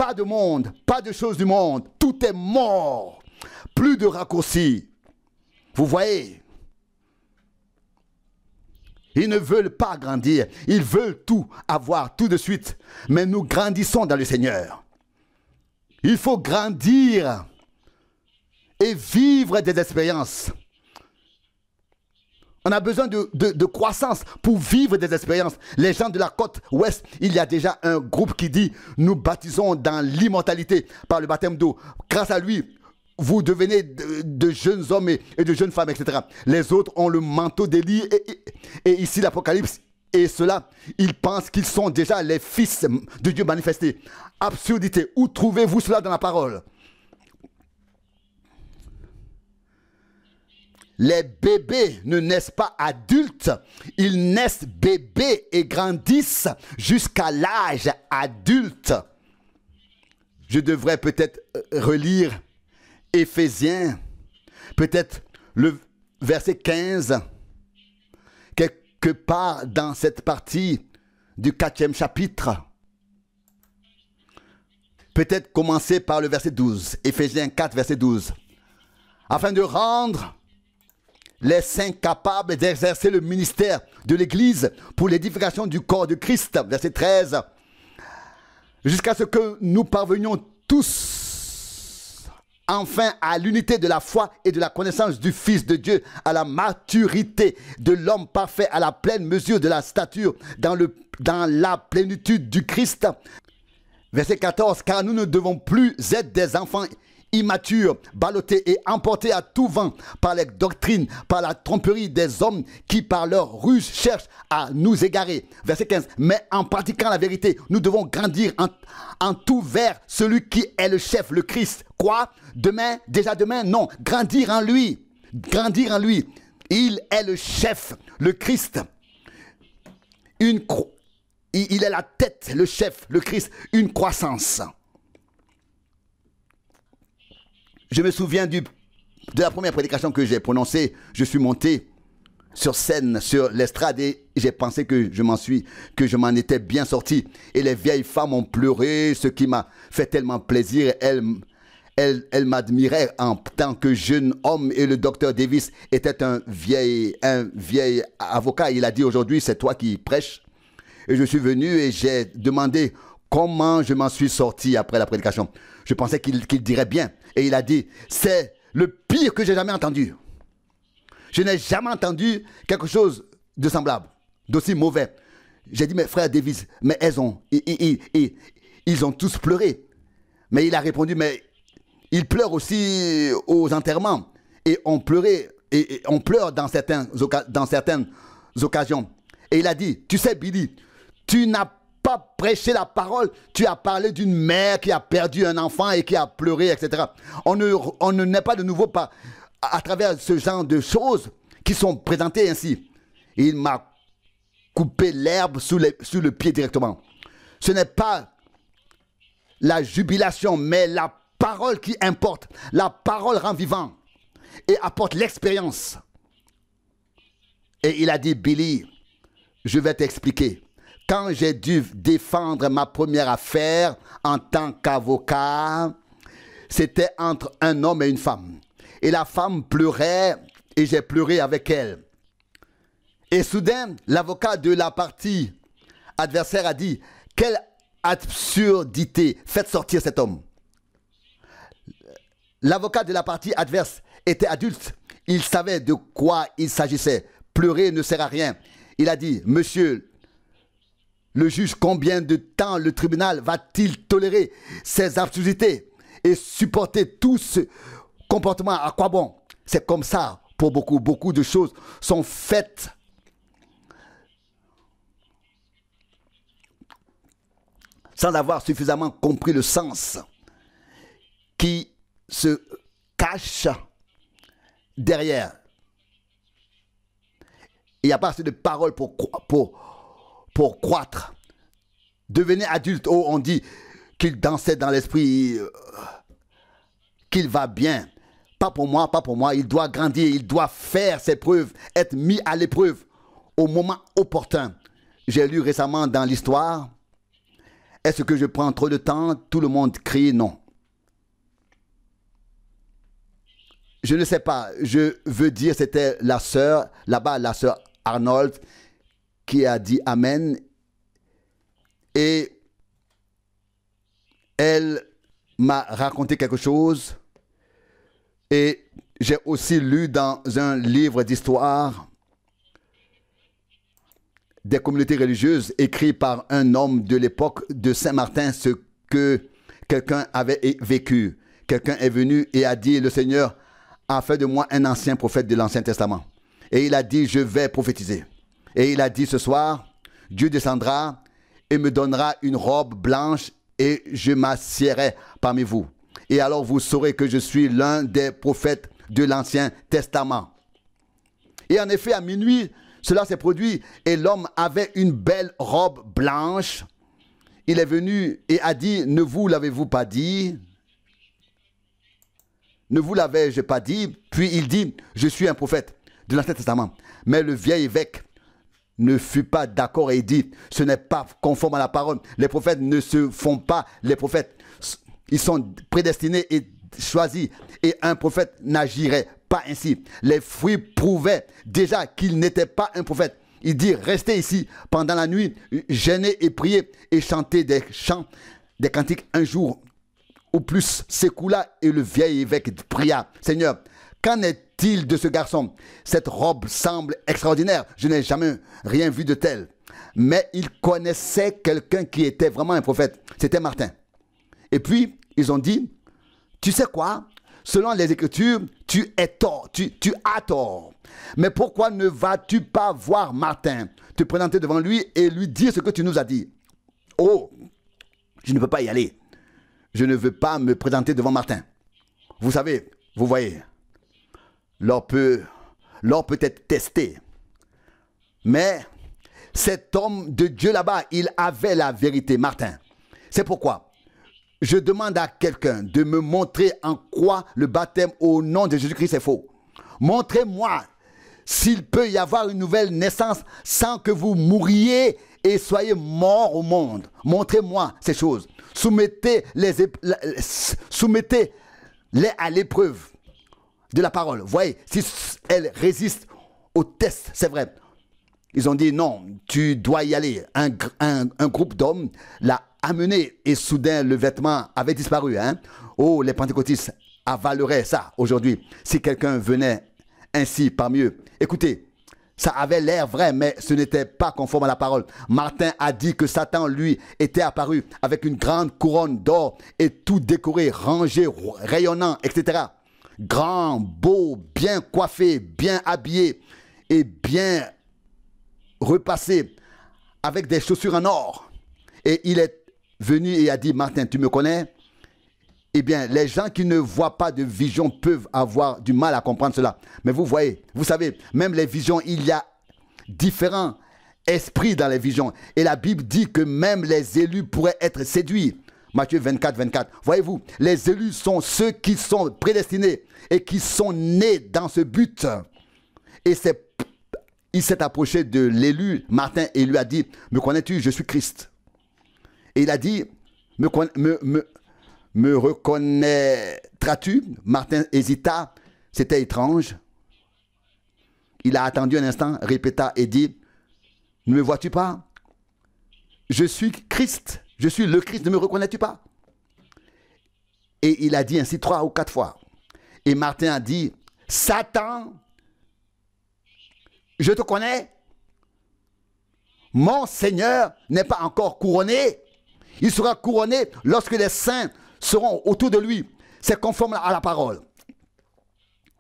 Pas de monde, pas de choses du monde. Tout est mort. Plus de raccourcis. Vous voyez? Ils ne veulent pas grandir. Ils veulent tout avoir tout de suite. Mais nous grandissons dans le Seigneur. Il faut grandir et vivre des expériences. On a besoin de croissance pour vivre des expériences. Les gens de la côte ouest, il y a déjà un groupe qui dit « Nous baptisons dans l'immortalité par le baptême d'eau. Grâce à lui, vous devenez de jeunes hommes et de jeunes femmes, etc. » Les autres ont le manteau d'Élie et ici l'Apocalypse. Et ceux-là, ils pensent qu'ils sont déjà les fils de Dieu manifestés. Absurdité. Où trouvez-vous cela dans la parole? Les bébés ne naissent pas adultes, ils naissent bébés et grandissent jusqu'à l'âge adulte. Je devrais peut-être relire Éphésiens, peut-être le verset 15, quelque part dans cette partie du 4e chapitre. Peut-être commencer par le verset 12, Éphésiens 4, verset 12. Afin de rendre les saints capables d'exercer le ministère de l'Église pour l'édification du corps de Christ, verset 13, jusqu'à ce que nous parvenions tous enfin à l'unité de la foi et de la connaissance du Fils de Dieu, à la maturité de l'homme parfait, à la pleine mesure de la stature, dans la plénitude du Christ. Verset 14, car nous ne devons plus être des enfants immatures, ballottés et emportés à tout vent par les doctrines, par la tromperie des hommes qui par leur ruse cherchent à nous égarer. Verset 15, mais en pratiquant la vérité, nous devons grandir en tout vers celui qui est le chef, le Christ. Quoi? Demain? Déjà demain? Non, grandir en lui. Grandir en lui. Il est le chef, le Christ. Il est la tête, le chef, le Christ, une croissance. Je me souviens de la première prédication que j'ai prononcée. Je suis monté sur scène, sur l'estrade, et j'ai pensé que je m'en étais bien sorti. Et les vieilles femmes ont pleuré, ce qui m'a fait tellement plaisir. Elles m'admiraient en tant que jeune homme, et le docteur Davis était un vieil avocat. Il a dit aujourd'hui, c'est toi qui prêches. Et je suis venu et j'ai demandé comment je m'en suis sorti après la prédication. Je pensais qu'il dirait bien. Et il a dit, c'est le pire que j'ai jamais entendu. Je n'ai jamais entendu quelque chose de semblable, d'aussi mauvais. J'ai dit, mais frère Davis, mais ils ont tous pleuré. Mais il a répondu, mais ils pleurent aussi aux enterrements. Et on pleurait, et on pleure dans certaines occasions. Et il a dit, tu sais Billy, tu n'as pas prêché la parole, tu as parlé d'une mère qui a perdu un enfant et qui a pleuré, etc. On ne naît pas de nouveau à travers ce genre de choses qui sont présentées ainsi. Et il m'a coupé l'herbe sous le pied directement. Ce n'est pas la jubilation, mais la parole qui importe. La parole rend vivant et apporte l'expérience. Et il a dit, Billy, je vais t'expliquer. Quand j'ai dû défendre ma première affaire en tant qu'avocat, c'était entre un homme et une femme. Et la femme pleurait et j'ai pleuré avec elle. Et soudain, l'avocat de la partie adversaire a dit, quelle absurdité, faites sortir cet homme. L'avocat de la partie adverse était adulte, il savait de quoi il s'agissait. Pleurer ne sert à rien. Il a dit, monsieur le juge, combien de temps le tribunal va-t-il tolérer ces absurdités et supporter tout ce comportement? À quoi bon? C'est comme ça pour beaucoup. Beaucoup de choses sont faites sans avoir suffisamment compris le sens qui se cache derrière. Il n'y a pas assez de paroles pour croître. Devenez adulte. Oh, on dit qu'il dansait dans l'esprit, qu'il va bien. Pas pour moi, pas pour moi. Il doit grandir, il doit faire ses preuves, être mis à l'épreuve au moment opportun. J'ai lu récemment dans l'histoire Est-ce que je prends trop de temps? Tout le monde crie non. Je ne sais pas. Je veux dire, c'était la sœur, là-bas, la sœur Arnold, qui a dit Amen. Et elle m'a raconté quelque chose. Et j'ai aussi lu dans un livre d'histoire des communautés religieuses écrit par un homme de l'époque de Saint-Martin ce que quelqu'un avait vécu. Quelqu'un est venu et a dit, le Seigneur a fait de moi un ancien prophète de l'Ancien Testament. Et il a dit, je vais prophétiser. Et il a dit, ce soir, Dieu descendra et me donnera une robe blanche et je m'assiérai parmi vous. Et alors vous saurez que je suis l'un des prophètes de l'Ancien Testament. Et en effet, à minuit, cela s'est produit et l'homme avait une belle robe blanche. Il est venu et a dit, ne vous l'avez-vous pas dit? Ne vous l'avais-je pas dit? Puis il dit, je suis un prophète de l'Ancien Testament. Mais le vieil évêque ne fut pas d'accord et il dit, ce n'est pas conforme à la parole. Les prophètes ne se font pas les prophètes. Ils sont prédestinés et choisis. Et un prophète n'agirait pas ainsi. Les fruits prouvaient déjà qu'il n'était pas un prophète. Il dit, restez ici pendant la nuit, jeûnez et priez et chantez des chants, des cantiques. Un jour ou plus s'écoula et le vieil évêque pria, Seigneur, qu'en est-il de ce garçon? Cette robe semble extraordinaire. Je n'ai jamais rien vu de tel. Mais il connaissait quelqu'un qui était vraiment un prophète. C'était Martin. Et puis, ils ont dit, tu sais quoi? Selon les Écritures, tu as tort. Mais pourquoi ne vas-tu pas voir Martin, te présenter devant lui et lui dire ce que tu nous as dit? Oh, je ne peux pas y aller. Je ne veux pas me présenter devant Martin. Vous savez, vous voyez, l'or peut être testé. Mais cet homme de Dieu là-bas, il avait la vérité, Martin. C'est pourquoi je demande à quelqu'un de me montrer en quoi le baptême au nom de Jésus-Christ est faux. Montrez-moi s'il peut y avoir une nouvelle naissance sans que vous mouriez et soyez morts au monde. Montrez-moi ces choses. Soumettez-les à l'épreuve de la parole. Voyez, si elle résiste au test, c'est vrai. Ils ont dit non, tu dois y aller. Un groupe d'hommes l'a amené et soudain le vêtement avait disparu. Oh, les pentecôtistes avaleraient ça aujourd'hui si quelqu'un venait ainsi parmi eux. Écoutez, ça avait l'air vrai, mais ce n'était pas conforme à la parole. Martin a dit que Satan, lui, était apparu avec une grande couronne d'or et tout décoré, rangé, rayonnant, etc. Grand, beau, bien coiffé, bien habillé et bien repassé avec des chaussures en or. Et il est venu et a dit, Martin, tu me connais? Eh bien, les gens qui ne voient pas de vision peuvent avoir du mal à comprendre cela. Mais vous voyez, vous savez, même les visions, il y a différents esprits dans les visions. Et la Bible dit que même les élus pourraient être séduits. Matthieu 24, 24. Voyez-vous, les élus sont ceux qui sont prédestinés et qui sont nés dans ce but. Et il s'est approché de l'élu, Martin, et lui a dit, me connais-tu, je suis Christ. Et il a dit, me reconnaîtras-tu? Martin hésita, c'était étrange. Il a attendu un instant, répéta et dit, ne me vois-tu pas? Je suis Christ, je suis le Christ, ne me reconnais-tu pas? Et il a dit ainsi 3 ou 4 fois. Et Martin a dit, Satan, je te connais? Mon Seigneur n'est pas encore couronné. Il sera couronné lorsque les saints seront autour de lui. C'est conforme à la parole.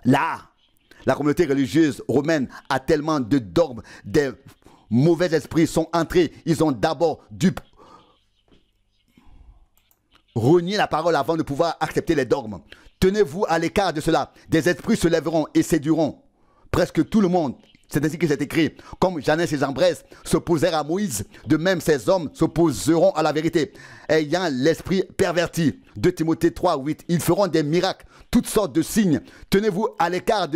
Là, la communauté religieuse romaine a tellement de dogmes, des mauvais esprits sont entrés. Ils ont d'abord dû renier la parole avant de pouvoir accepter les dogmes. Tenez-vous à l'écart de cela. Des esprits se lèveront et séduiront presque tout le monde. C'est ainsi que c'est écrit. Comme Janès et Jambres s'opposèrent à Moïse, de même ces hommes s'opposeront à la vérité, ayant l'esprit perverti. 2 Timothée 3, 8. Ils feront des miracles, toutes sortes de signes. Tenez-vous à l'écart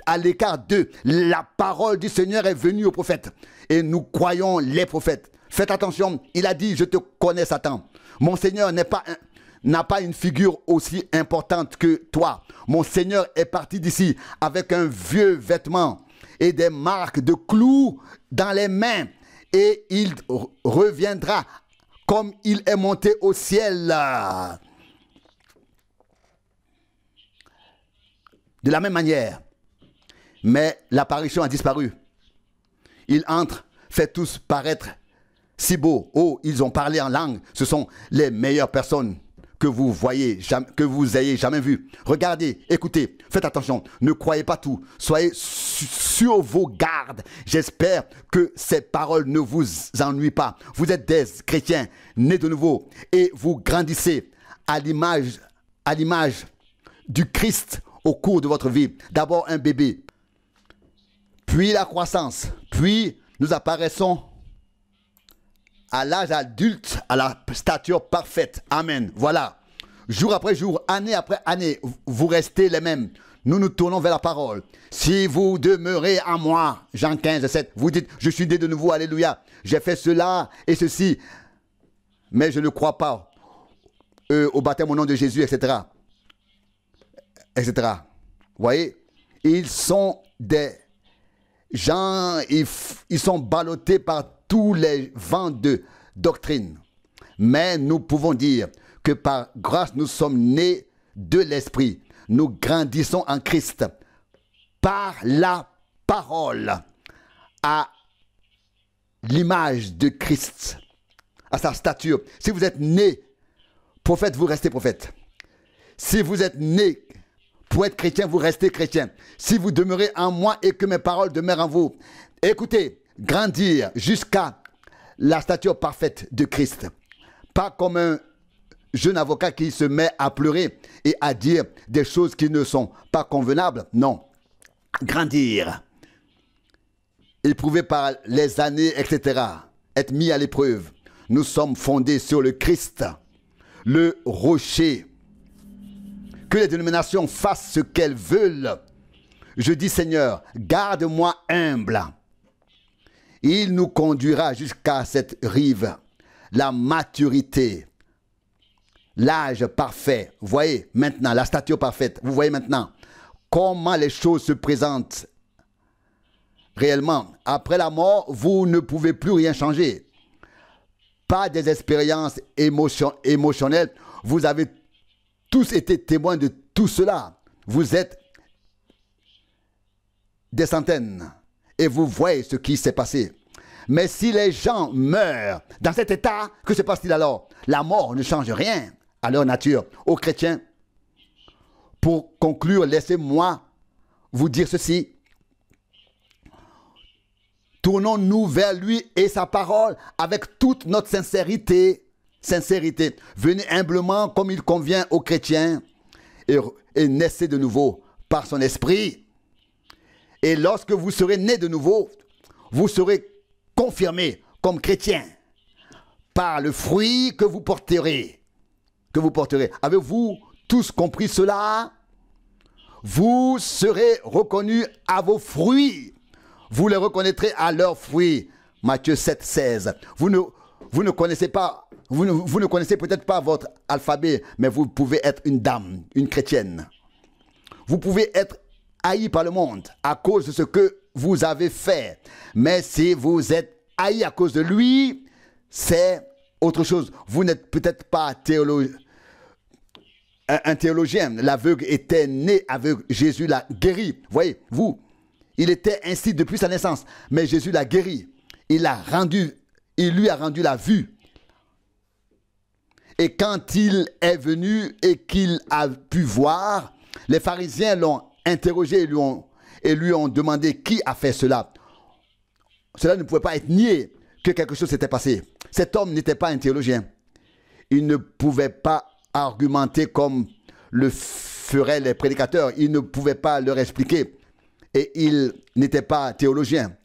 à l'écart d'eux. La parole du Seigneur est venue aux prophètes. Et nous croyons les prophètes. Faites attention, il a dit, je te connais Satan. Mon Seigneur n'a pas une figure aussi importante que toi. Mon Seigneur est parti d'ici avec un vieux vêtement et des marques de clous dans les mains. Et il reviendra comme il est monté au ciel. De la même manière, mais l'apparition a disparu. Il entre, fait tous paraître si beaux. Oh, ils ont parlé en langue. Ce sont les meilleures personnes que vous voyez, que vous ayez jamais vues. Regardez, écoutez, faites attention. Ne croyez pas tout. Soyez sur vos gardes. J'espère que ces paroles ne vous ennuient pas. Vous êtes des chrétiens nés de nouveau et vous grandissez à l'image du Christ au cours de votre vie. D'abord un bébé, puis la croissance, puis nous apparaissons à l'âge adulte, à la stature parfaite. Amen. Voilà. Jour après jour, année après année, vous restez les mêmes. Nous nous tournons vers la parole. Si vous demeurez en moi, Jean 15, 7, vous dites, je suis né de nouveau, alléluia. J'ai fait cela et ceci, mais je ne crois pas au baptême au nom de Jésus, etc. etc. Vous voyez, ils sont des gens, ils sont ballottés par tous les vents de doctrine. Mais nous pouvons dire que par grâce, nous sommes nés de l'Esprit. Nous grandissons en Christ par la parole à l'image de Christ, à sa stature. Si vous êtes né prophète, vous restez prophète. Si vous êtes né pour être chrétien, vous restez chrétien. Si vous demeurez en moi et que mes paroles demeurent en vous, écoutez, grandir jusqu'à la stature parfaite de Christ. Pas comme un jeune avocat qui se met à pleurer et à dire des choses qui ne sont pas convenables. Non. Grandir. Éprouvé par les années, etc. Être mis à l'épreuve. Nous sommes fondés sur le Christ, le rocher. Que les dénominations fassent ce qu'elles veulent. Je dis, Seigneur, garde-moi humble. Il nous conduira jusqu'à cette rive, la maturité, l'âge parfait. Vous voyez maintenant, la stature parfaite. Vous voyez maintenant comment les choses se présentent réellement. Après la mort, vous ne pouvez plus rien changer. Pas des expériences émotionnelles. Vous avez tous été témoins de tout cela. Vous êtes des centaines et vous voyez ce qui s'est passé. Mais si les gens meurent dans cet état, que se passe-t-il alors? La mort ne change rien à leur nature. Aux chrétiens, pour conclure, laissez-moi vous dire ceci. Tournons-nous vers lui et sa parole avec toute notre sincérité. Venez humblement comme il convient aux chrétiens et naissez de nouveau par son esprit. Et lorsque vous serez nés de nouveau, vous serez confirmés comme chrétiens par le fruit que vous porterez. Avez-vous tous compris cela? Vous serez reconnus à vos fruits. Vous les reconnaîtrez à leurs fruits. Matthieu 7, 16. Vous ne connaissez pas, vous ne connaissez peut-être pas votre alphabet, mais vous pouvez être une dame, une chrétienne. Vous pouvez être haï par le monde à cause de ce que vous avez fait. Mais si vous êtes haï à cause de lui, c'est autre chose. Vous n'êtes peut-être pas un théologien. L'aveugle était né aveugle. Jésus l'a guéri. Voyez, il était ainsi depuis sa naissance. Mais Jésus l'a guéri. Il lui a rendu la vue. Et quand il est venu et qu'il a pu voir, les pharisiens l'ont interrogé et lui ont demandé qui a fait cela. Cela ne pouvait pas être nié que quelque chose s'était passé. Cet homme n'était pas un théologien. Il ne pouvait pas argumenter comme le feraient les prédicateurs. Il ne pouvait pas leur expliquer. Et il n'était pas théologien.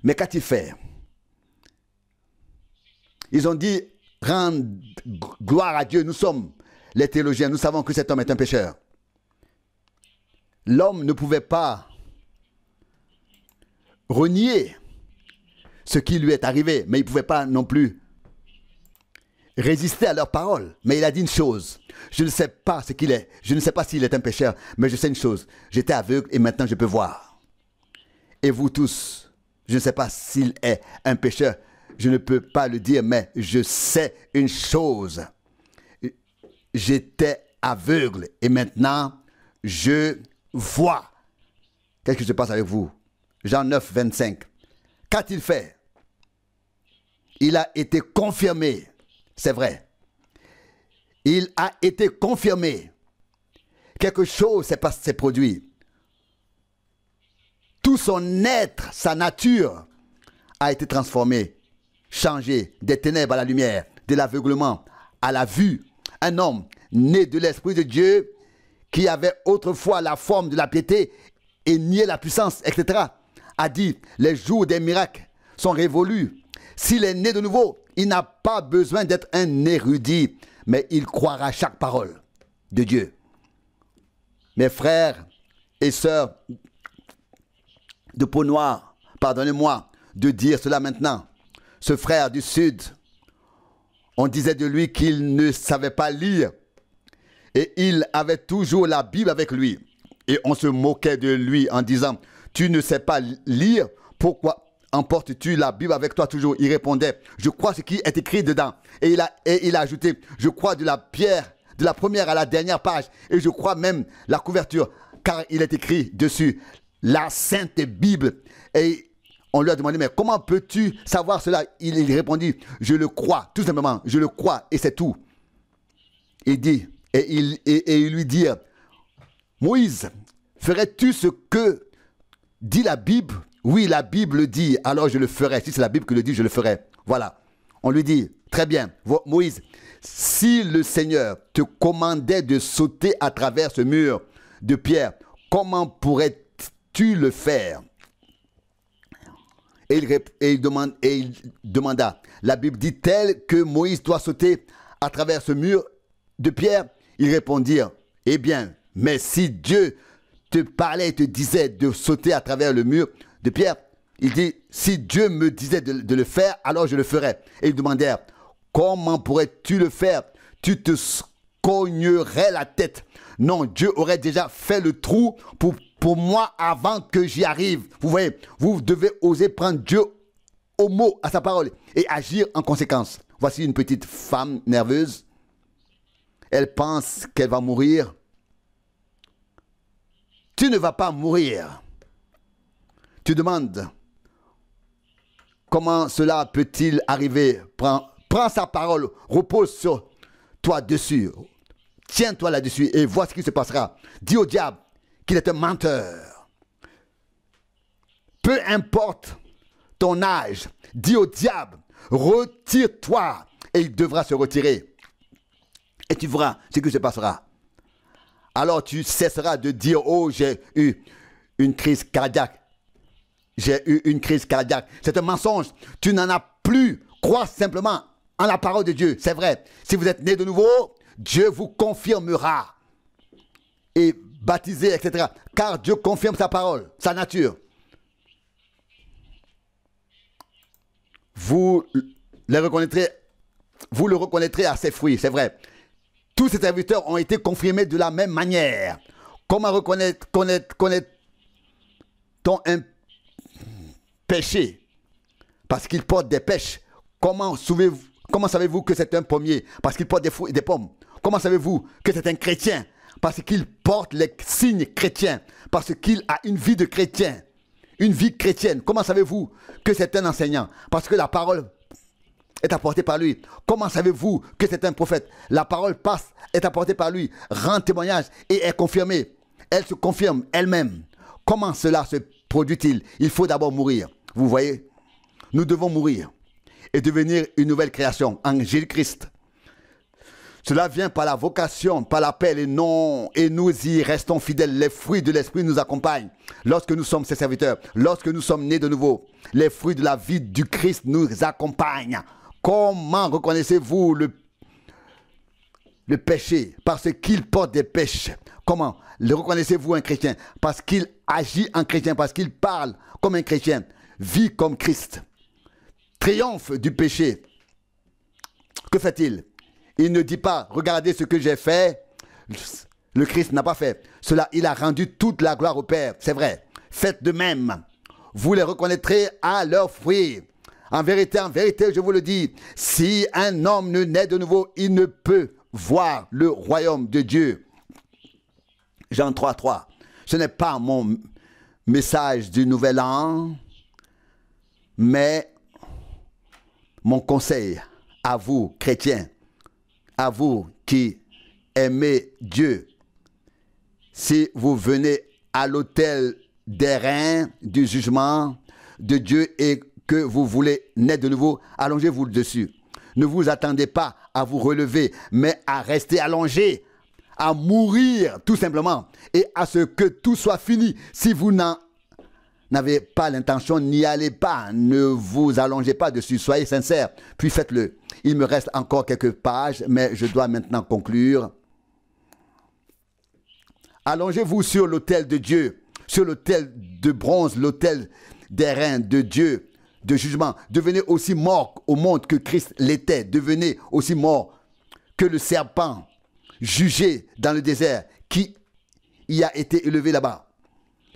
Mais qu'a-t-il fait? Ils ont dit, rendre gloire à Dieu. Nous sommes les théologiens. Nous savons que cet homme est un pécheur. l'homme ne pouvait pas renier ce qui lui est arrivé, mais il ne pouvait pas non plus résister à leurs paroles. Mais il a dit une chose: je ne sais pas ce qu'il est, je ne sais pas s'il est un pécheur, mais je sais une chose: j'étais aveugle et maintenant je peux voir. Et vous tous, je ne sais pas s'il est un pécheur, je ne peux pas le dire, mais je sais une chose: j'étais aveugle et maintenant je vois. Qu'est-ce qui se passe avec vous? Jean 9, 25. Qu'a-t-il fait? Il a été confirmé. C'est vrai. Il a été confirmé. Quelque chose s'est produit. Tout son être, sa nature a été transformé, changé des ténèbres à la lumière, de l'aveuglement à la vue. Un homme né de l'Esprit de Dieu qui avait autrefois la forme de la piété et niait la puissance, etc., a dit: les jours des miracles sont révolus. S'il est né de nouveau, il n'a pas besoin d'être un érudit, mais il croira chaque parole de Dieu. Mes frères et sœurs de peau noire, pardonnez-moi de dire cela maintenant. Ce frère du Sud, on disait de lui qu'il ne savait pas lire et il avait toujours la Bible avec lui. Et on se moquait de lui en disant: tu ne sais pas lire, pourquoi emportes-tu la Bible avec toi toujours? Il répondait: je crois ce qui est écrit dedans. Et il a ajouté: je crois de la première à la dernière page, et je crois même la couverture, car il est écrit dessus la Sainte Bible. Et on lui a demandé: mais comment peux-tu savoir cela? Il répondit: je le crois, tout simplement, je le crois, et c'est tout. Il dit, il lui dit: Moïse, ferais-tu ce que dit la Bible? Oui, la Bible le dit, alors je le ferai. Si c'est la Bible qui le dit, je le ferai. Voilà. On lui dit: très bien, Moïse, si le Seigneur te commandait de sauter à travers ce mur de pierre, comment pourrais-tu le faire? Et il demanda: la Bible dit-elle que Moïse doit sauter à travers ce mur de pierre? Ils répondirent: eh bien, mais si Dieu te parlait et te disait de sauter à travers le mur de pierre, il dit: si Dieu me disait de le faire, alors je le ferais. Et ils demandèrent: comment pourrais-tu le faire? Tu te cognerais la tête. Non, Dieu aurait déjà fait le trou pour moi avant que j'y arrive. Vous voyez, vous devez oser prendre Dieu au mot, à sa parole, et agir en conséquence. Voici une petite femme nerveuse. Elle pense qu'elle va mourir. Tu ne vas pas mourir. Tu demandes: comment cela peut-il arriver? Prends sa parole, repose sur toi dessus. Tiens-toi là-dessus et vois ce qui se passera. Dis au diable qu'il est un menteur. Peu importe ton âge, dis au diable: retire-toi, et il devra se retirer. Et tu verras ce qui se passera. Alors tu cesseras de dire: oh, j'ai eu une crise cardiaque. J'ai eu une crise cardiaque. C'est un mensonge. Tu n'en as plus. Crois simplement en la parole de Dieu. C'est vrai. Si vous êtes né de nouveau, Dieu vous confirmera. Et baptisé, etc. Car Dieu confirme sa parole, sa nature. Vous le reconnaîtrez à ses fruits. C'est vrai. Tous ces serviteurs ont été confirmés de la même manière. Comment connaît-on un péché? Parce qu'il porte des pêches. Comment savez-vous que c'est un pommier? Parce qu'il porte des fruits et des pommes. Comment savez-vous que c'est un chrétien? Parce qu'il porte les signes chrétiens. Parce qu'il a une vie de chrétien. Une vie chrétienne. Comment savez-vous que c'est un enseignant? Parce que la parole est apportée par lui. Comment savez-vous que c'est un prophète? La parole est apportée par lui, rend témoignage et est confirmée. Elle se confirme elle-même. Comment cela se produit-il? Il faut d'abord mourir. Vous voyez, nous devons mourir et devenir une nouvelle création en Jésus-Christ. Cela vient par la vocation, par l'appel, et nous y restons fidèles. Les fruits de l'Esprit nous accompagnent lorsque nous sommes ses serviteurs, lorsque nous sommes nés de nouveau. Les fruits de la vie du Christ nous accompagnent. Comment reconnaissez-vous le péché, parce qu'il porte des péchés. Comment le reconnaissez-vous un chrétien? Parce qu'il agit en chrétien, parce qu'il parle comme un chrétien, vit comme Christ, triomphe du péché. Que fait-il? Il ne dit pas, regardez ce que j'ai fait. Le Christ n'a pas fait cela. Il a rendu toute la gloire au Père. C'est vrai. Faites de même. Vous les reconnaîtrez à leurs fruits. En vérité, je vous le dis, si un homme ne naît de nouveau, il ne peut voir le royaume de Dieu. Jean 3:3. Ce n'est pas mon message du nouvel an, mais mon conseil à vous, chrétiens, à vous qui aimez Dieu. Si vous venez à l'autel des reins du jugement de Dieu et que vous voulez naître de nouveau, allongez-vous dessus. Ne vous attendez pas à vous relever, mais à rester allongé, à mourir tout simplement, et à ce que tout soit fini. Si vous n'avez pas l'intention, n'y allez pas, ne vous allongez pas dessus, soyez sincères, puis faites-le. Il me reste encore quelques pages, mais je dois maintenant conclure. Allongez-vous sur l'autel de Dieu, sur l'autel de bronze, l'autel des reins de Dieu, de jugement. Devenez aussi mort au monde que Christ l'était. Devenez aussi mort que le serpent jugé dans le désert qui y a été élevé là-bas.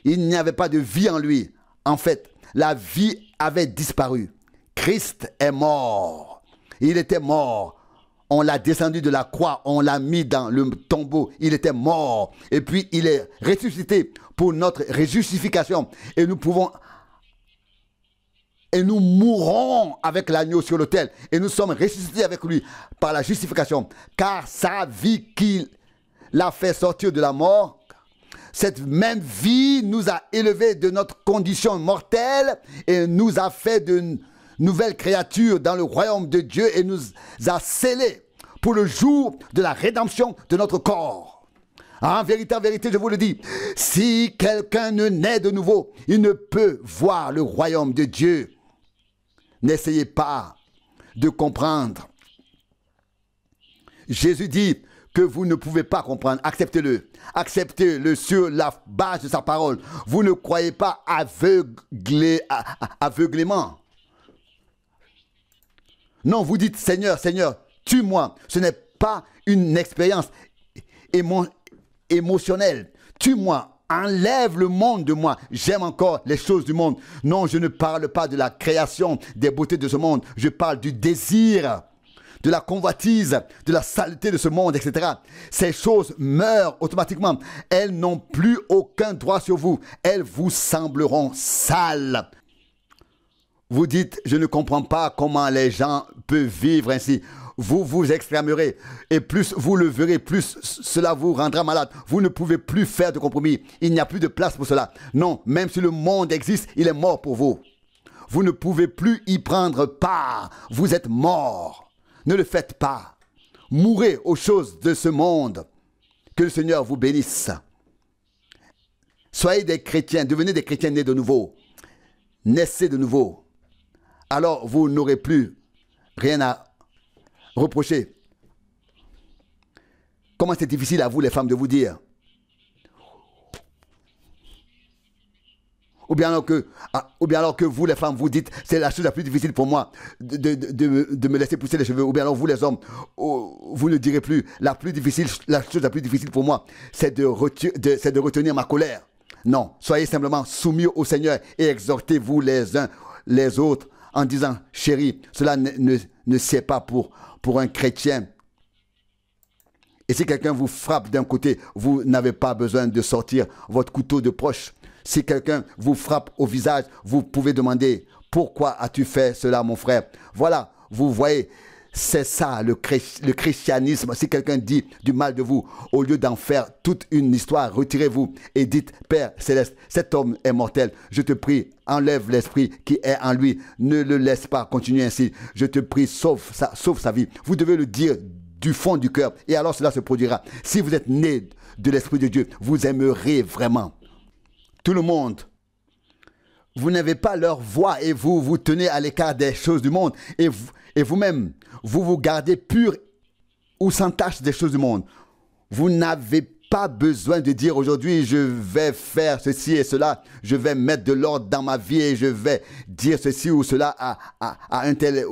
Il n'y avait pas de vie en lui. En fait, la vie avait disparu. Christ est mort. Il était mort. On l'a descendu de la croix, on l'a mis dans le tombeau. Il était mort. Et puis, il est ressuscité pour notre réjustification. Et nous pouvons... Et nous mourrons avec l'agneau sur l'autel. Et nous sommes ressuscités avec lui par la justification. Car sa vie qu'il a fait sortir de la mort, cette même vie nous a élevés de notre condition mortelle et nous a fait de nouvelles créatures dans le royaume de Dieu et nous a scellés pour le jour de la rédemption de notre corps. En vérité, je vous le dis, si quelqu'un ne naît de nouveau, il ne peut voir le royaume de Dieu. N'essayez pas de comprendre. Jésus dit que vous ne pouvez pas comprendre. Acceptez-le. Acceptez-le sur la base de sa parole. Vous ne croyez pas aveuglément. Non, vous dites, Seigneur, Seigneur, tue-moi. Ce n'est pas une expérience émotionnelle. Tue-moi. Enlève le monde de moi. J'aime encore les choses du monde. Non, je ne parle pas de la création des beautés de ce monde. Je parle du désir, de la convoitise, de la saleté de ce monde, etc. Ces choses meurent automatiquement. Elles n'ont plus aucun droit sur vous. Elles vous sembleront sales. Vous dites, je ne comprends pas comment les gens peuvent vivre ainsi. Vous vous exclamerez, et plus vous le verrez, plus cela vous rendra malade. Vous ne pouvez plus faire de compromis. Il n'y a plus de place pour cela. Non, même si le monde existe, il est mort pour vous. Vous ne pouvez plus y prendre part. Vous êtes mort. Ne le faites pas. Mourrez aux choses de ce monde. Que le Seigneur vous bénisse. Soyez des chrétiens, devenez des chrétiens nés de nouveau. Naissez de nouveau. Alors vous n'aurez plus rien à reprocher. Comment c'est difficile à vous les femmes de vous dire. Ou bien alors que vous les femmes vous dites c'est la chose la plus difficile pour moi de me laisser pousser les cheveux. Ou bien alors vous les hommes vous ne direz plus la chose la plus difficile pour moi c'est de retenir ma colère. Non, soyez simplement soumis au Seigneur et exhortez-vous les uns les autres en disant chérie, cela ne sied pas pour un chrétien. Et si quelqu'un vous frappe d'un côté, vous n'avez pas besoin de sortir votre couteau de poche. Si quelqu'un vous frappe au visage, vous pouvez demander « Pourquoi as-tu fait cela, mon frère ?» Voilà, vous voyez, c'est ça le christianisme. Si quelqu'un dit du mal de vous, au lieu d'en faire toute une histoire, retirez-vous et dites « Père Céleste, cet homme est mortel. Je te prie, enlève l'esprit qui est en lui. Ne le laisse pas continuer ainsi. Je te prie, sauve sa vie. » Vous devez le dire du fond du cœur et alors cela se produira. Si vous êtes né de l'Esprit de Dieu, vous aimerez vraiment tout le monde. Vous n'avez pas leur voix et vous vous tenez à l'écart des choses du monde et vous-même, vous vous gardez pur ou sans tâche des choses du monde. Vous n'avez pas besoin de dire aujourd'hui, je vais faire ceci et cela, je vais mettre de l'ordre dans ma vie et je vais dire ceci ou cela à un tel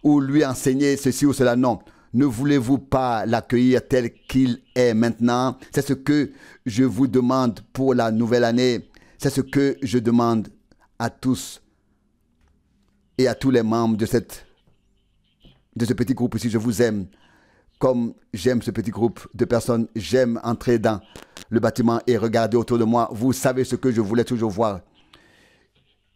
ou lui enseigner ceci ou cela. Non. Ne voulez-vous pas l'accueillir tel qu'il est maintenant? C'est ce que je vous demande pour la nouvelle année. C'est ce que je demande à tous et à tous les membres de ce petit groupe ici. Je vous aime. Comme j'aime ce petit groupe de personnes, j'aime entrer dans le bâtiment et regarder autour de moi. Vous savez ce que je voulais toujours voir.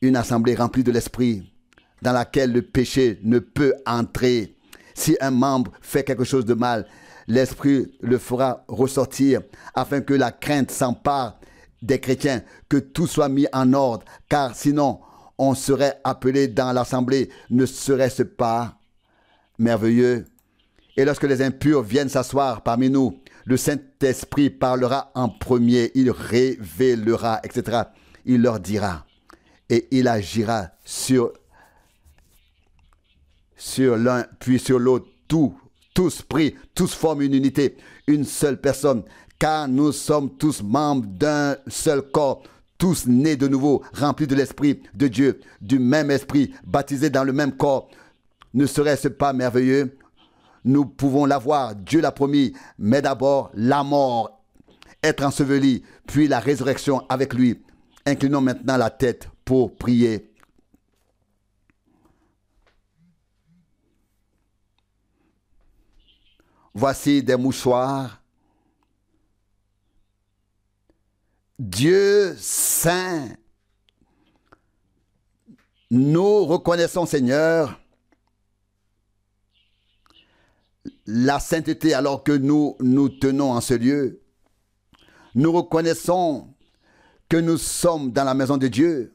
Une assemblée remplie de l'esprit dans laquelle le péché ne peut entrer. Si un membre fait quelque chose de mal, l'esprit le fera ressortir afin que la crainte s'empare des chrétiens, que tout soit mis en ordre, car sinon on serait appelé dans l'assemblée. Ne serait-ce pas merveilleux? Et lorsque les impurs viennent s'asseoir parmi nous, le Saint-Esprit parlera en premier, il révélera, etc. Il leur dira et il agira sur l'un puis sur l'autre. Tous pris, tous forment une unité, une seule personne, car nous sommes tous membres d'un seul corps, tous nés de nouveau, remplis de l'Esprit de Dieu, du même Esprit, baptisés dans le même corps. Ne serait-ce pas merveilleux? Nous pouvons l'avoir, Dieu l'a promis, mais d'abord la mort, être enseveli, puis la résurrection avec lui. Inclinons maintenant la tête pour prier. Voici des mouchoirs. Dieu saint, nous reconnaissons, Seigneur, la sainteté alors que nous nous tenons en ce lieu. Nous reconnaissons que nous sommes dans la maison de Dieu.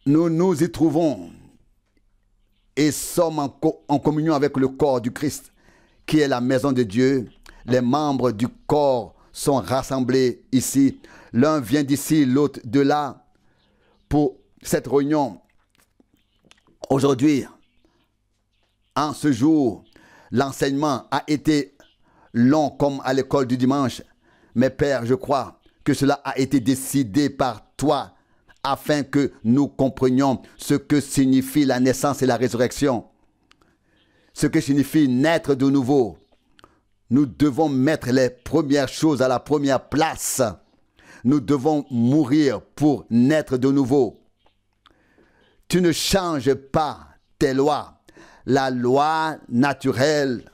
Nous nous y trouvons et sommes en communion avec le corps du Christ, qui est la maison de Dieu. Les membres du corps sont rassemblés ici. L'un vient d'ici, l'autre de là, pour cette réunion. Aujourd'hui, en ce jour, l'enseignement a été long comme à l'école du dimanche. Mais Père, je crois que cela a été décidé par toi afin que nous comprenions ce que signifie la naissance et la résurrection. Ce que signifie naître de nouveau. Nous devons mettre les premières choses à la première place. Nous devons mourir pour naître de nouveau. Tu ne changes pas tes lois. La loi naturelle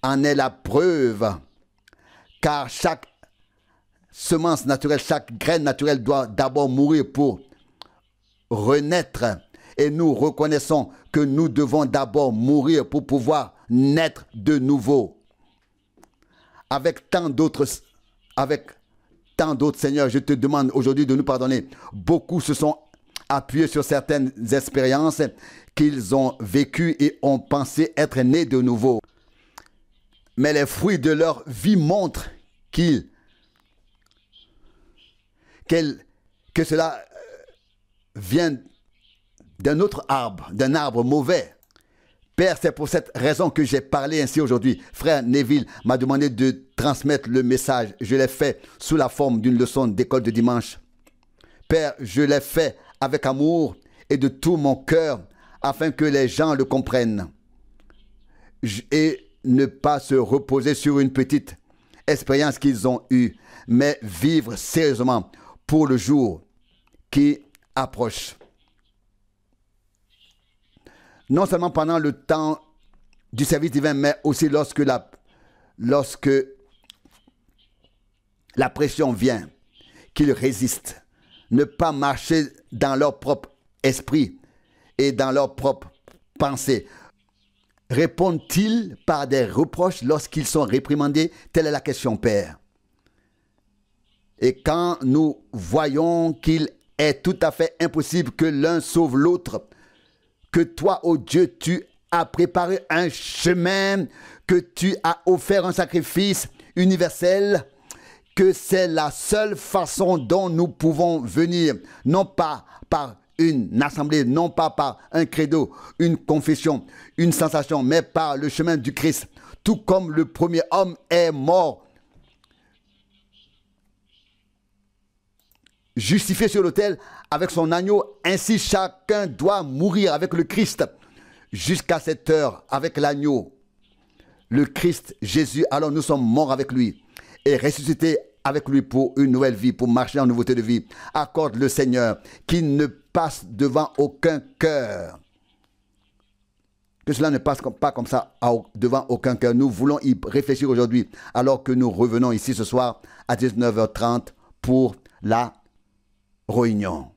en est la preuve, car chaque semence naturelle, chaque graine naturelle doit d'abord mourir pour renaître. Et nous reconnaissons que nous devons d'abord mourir pour pouvoir naître de nouveau. Avec tant d'autres, Seigneur, je te demande aujourd'hui de nous pardonner. Beaucoup se sont appuyés sur certaines expériences qu'ils ont vécues et ont pensé être nés de nouveau. Mais les fruits de leur vie montrent que cela vient d'un autre arbre, d'un arbre mauvais. Père, c'est pour cette raison que j'ai parlé ainsi aujourd'hui. Frère Neville m'a demandé de transmettre le message. Je l'ai fait sous la forme d'une leçon d'école de dimanche. Père, je l'ai fait avec amour et de tout mon cœur afin que les gens le comprennent. Et ne pas se reposer sur une petite expérience qu'ils ont eue, mais vivre sérieusement pour le jour qui approche. Non seulement pendant le temps du service divin, mais aussi lorsque la pression vient, qu'ils résistent. Ne pas marcher dans leur propre esprit et dans leur propre pensée. Répondent-ils par des reproches lorsqu'ils sont réprimandés? Telle est la question, Père. Et quand nous voyons qu'il est tout à fait impossible que l'un sauve l'autre, que toi, ô Dieu, tu as préparé un chemin, que tu as offert un sacrifice universel, que c'est la seule façon dont nous pouvons venir, non pas par une assemblée, non pas par un credo, une confession, une sensation, mais par le chemin du Christ. Tout comme le premier homme est mort, justifié sur l'autel avec son agneau, ainsi chacun doit mourir avec le Christ jusqu'à cette heure avec l'agneau. Le Christ Jésus, alors nous sommes morts avec lui et ressuscités avec lui pour une nouvelle vie, pour marcher en nouveauté de vie. Accorde le Seigneur qui ne passe devant aucun cœur. Que cela ne passe pas comme ça devant aucun cœur. Nous voulons y réfléchir aujourd'hui alors que nous revenons ici ce soir à 19h30 pour la réunion.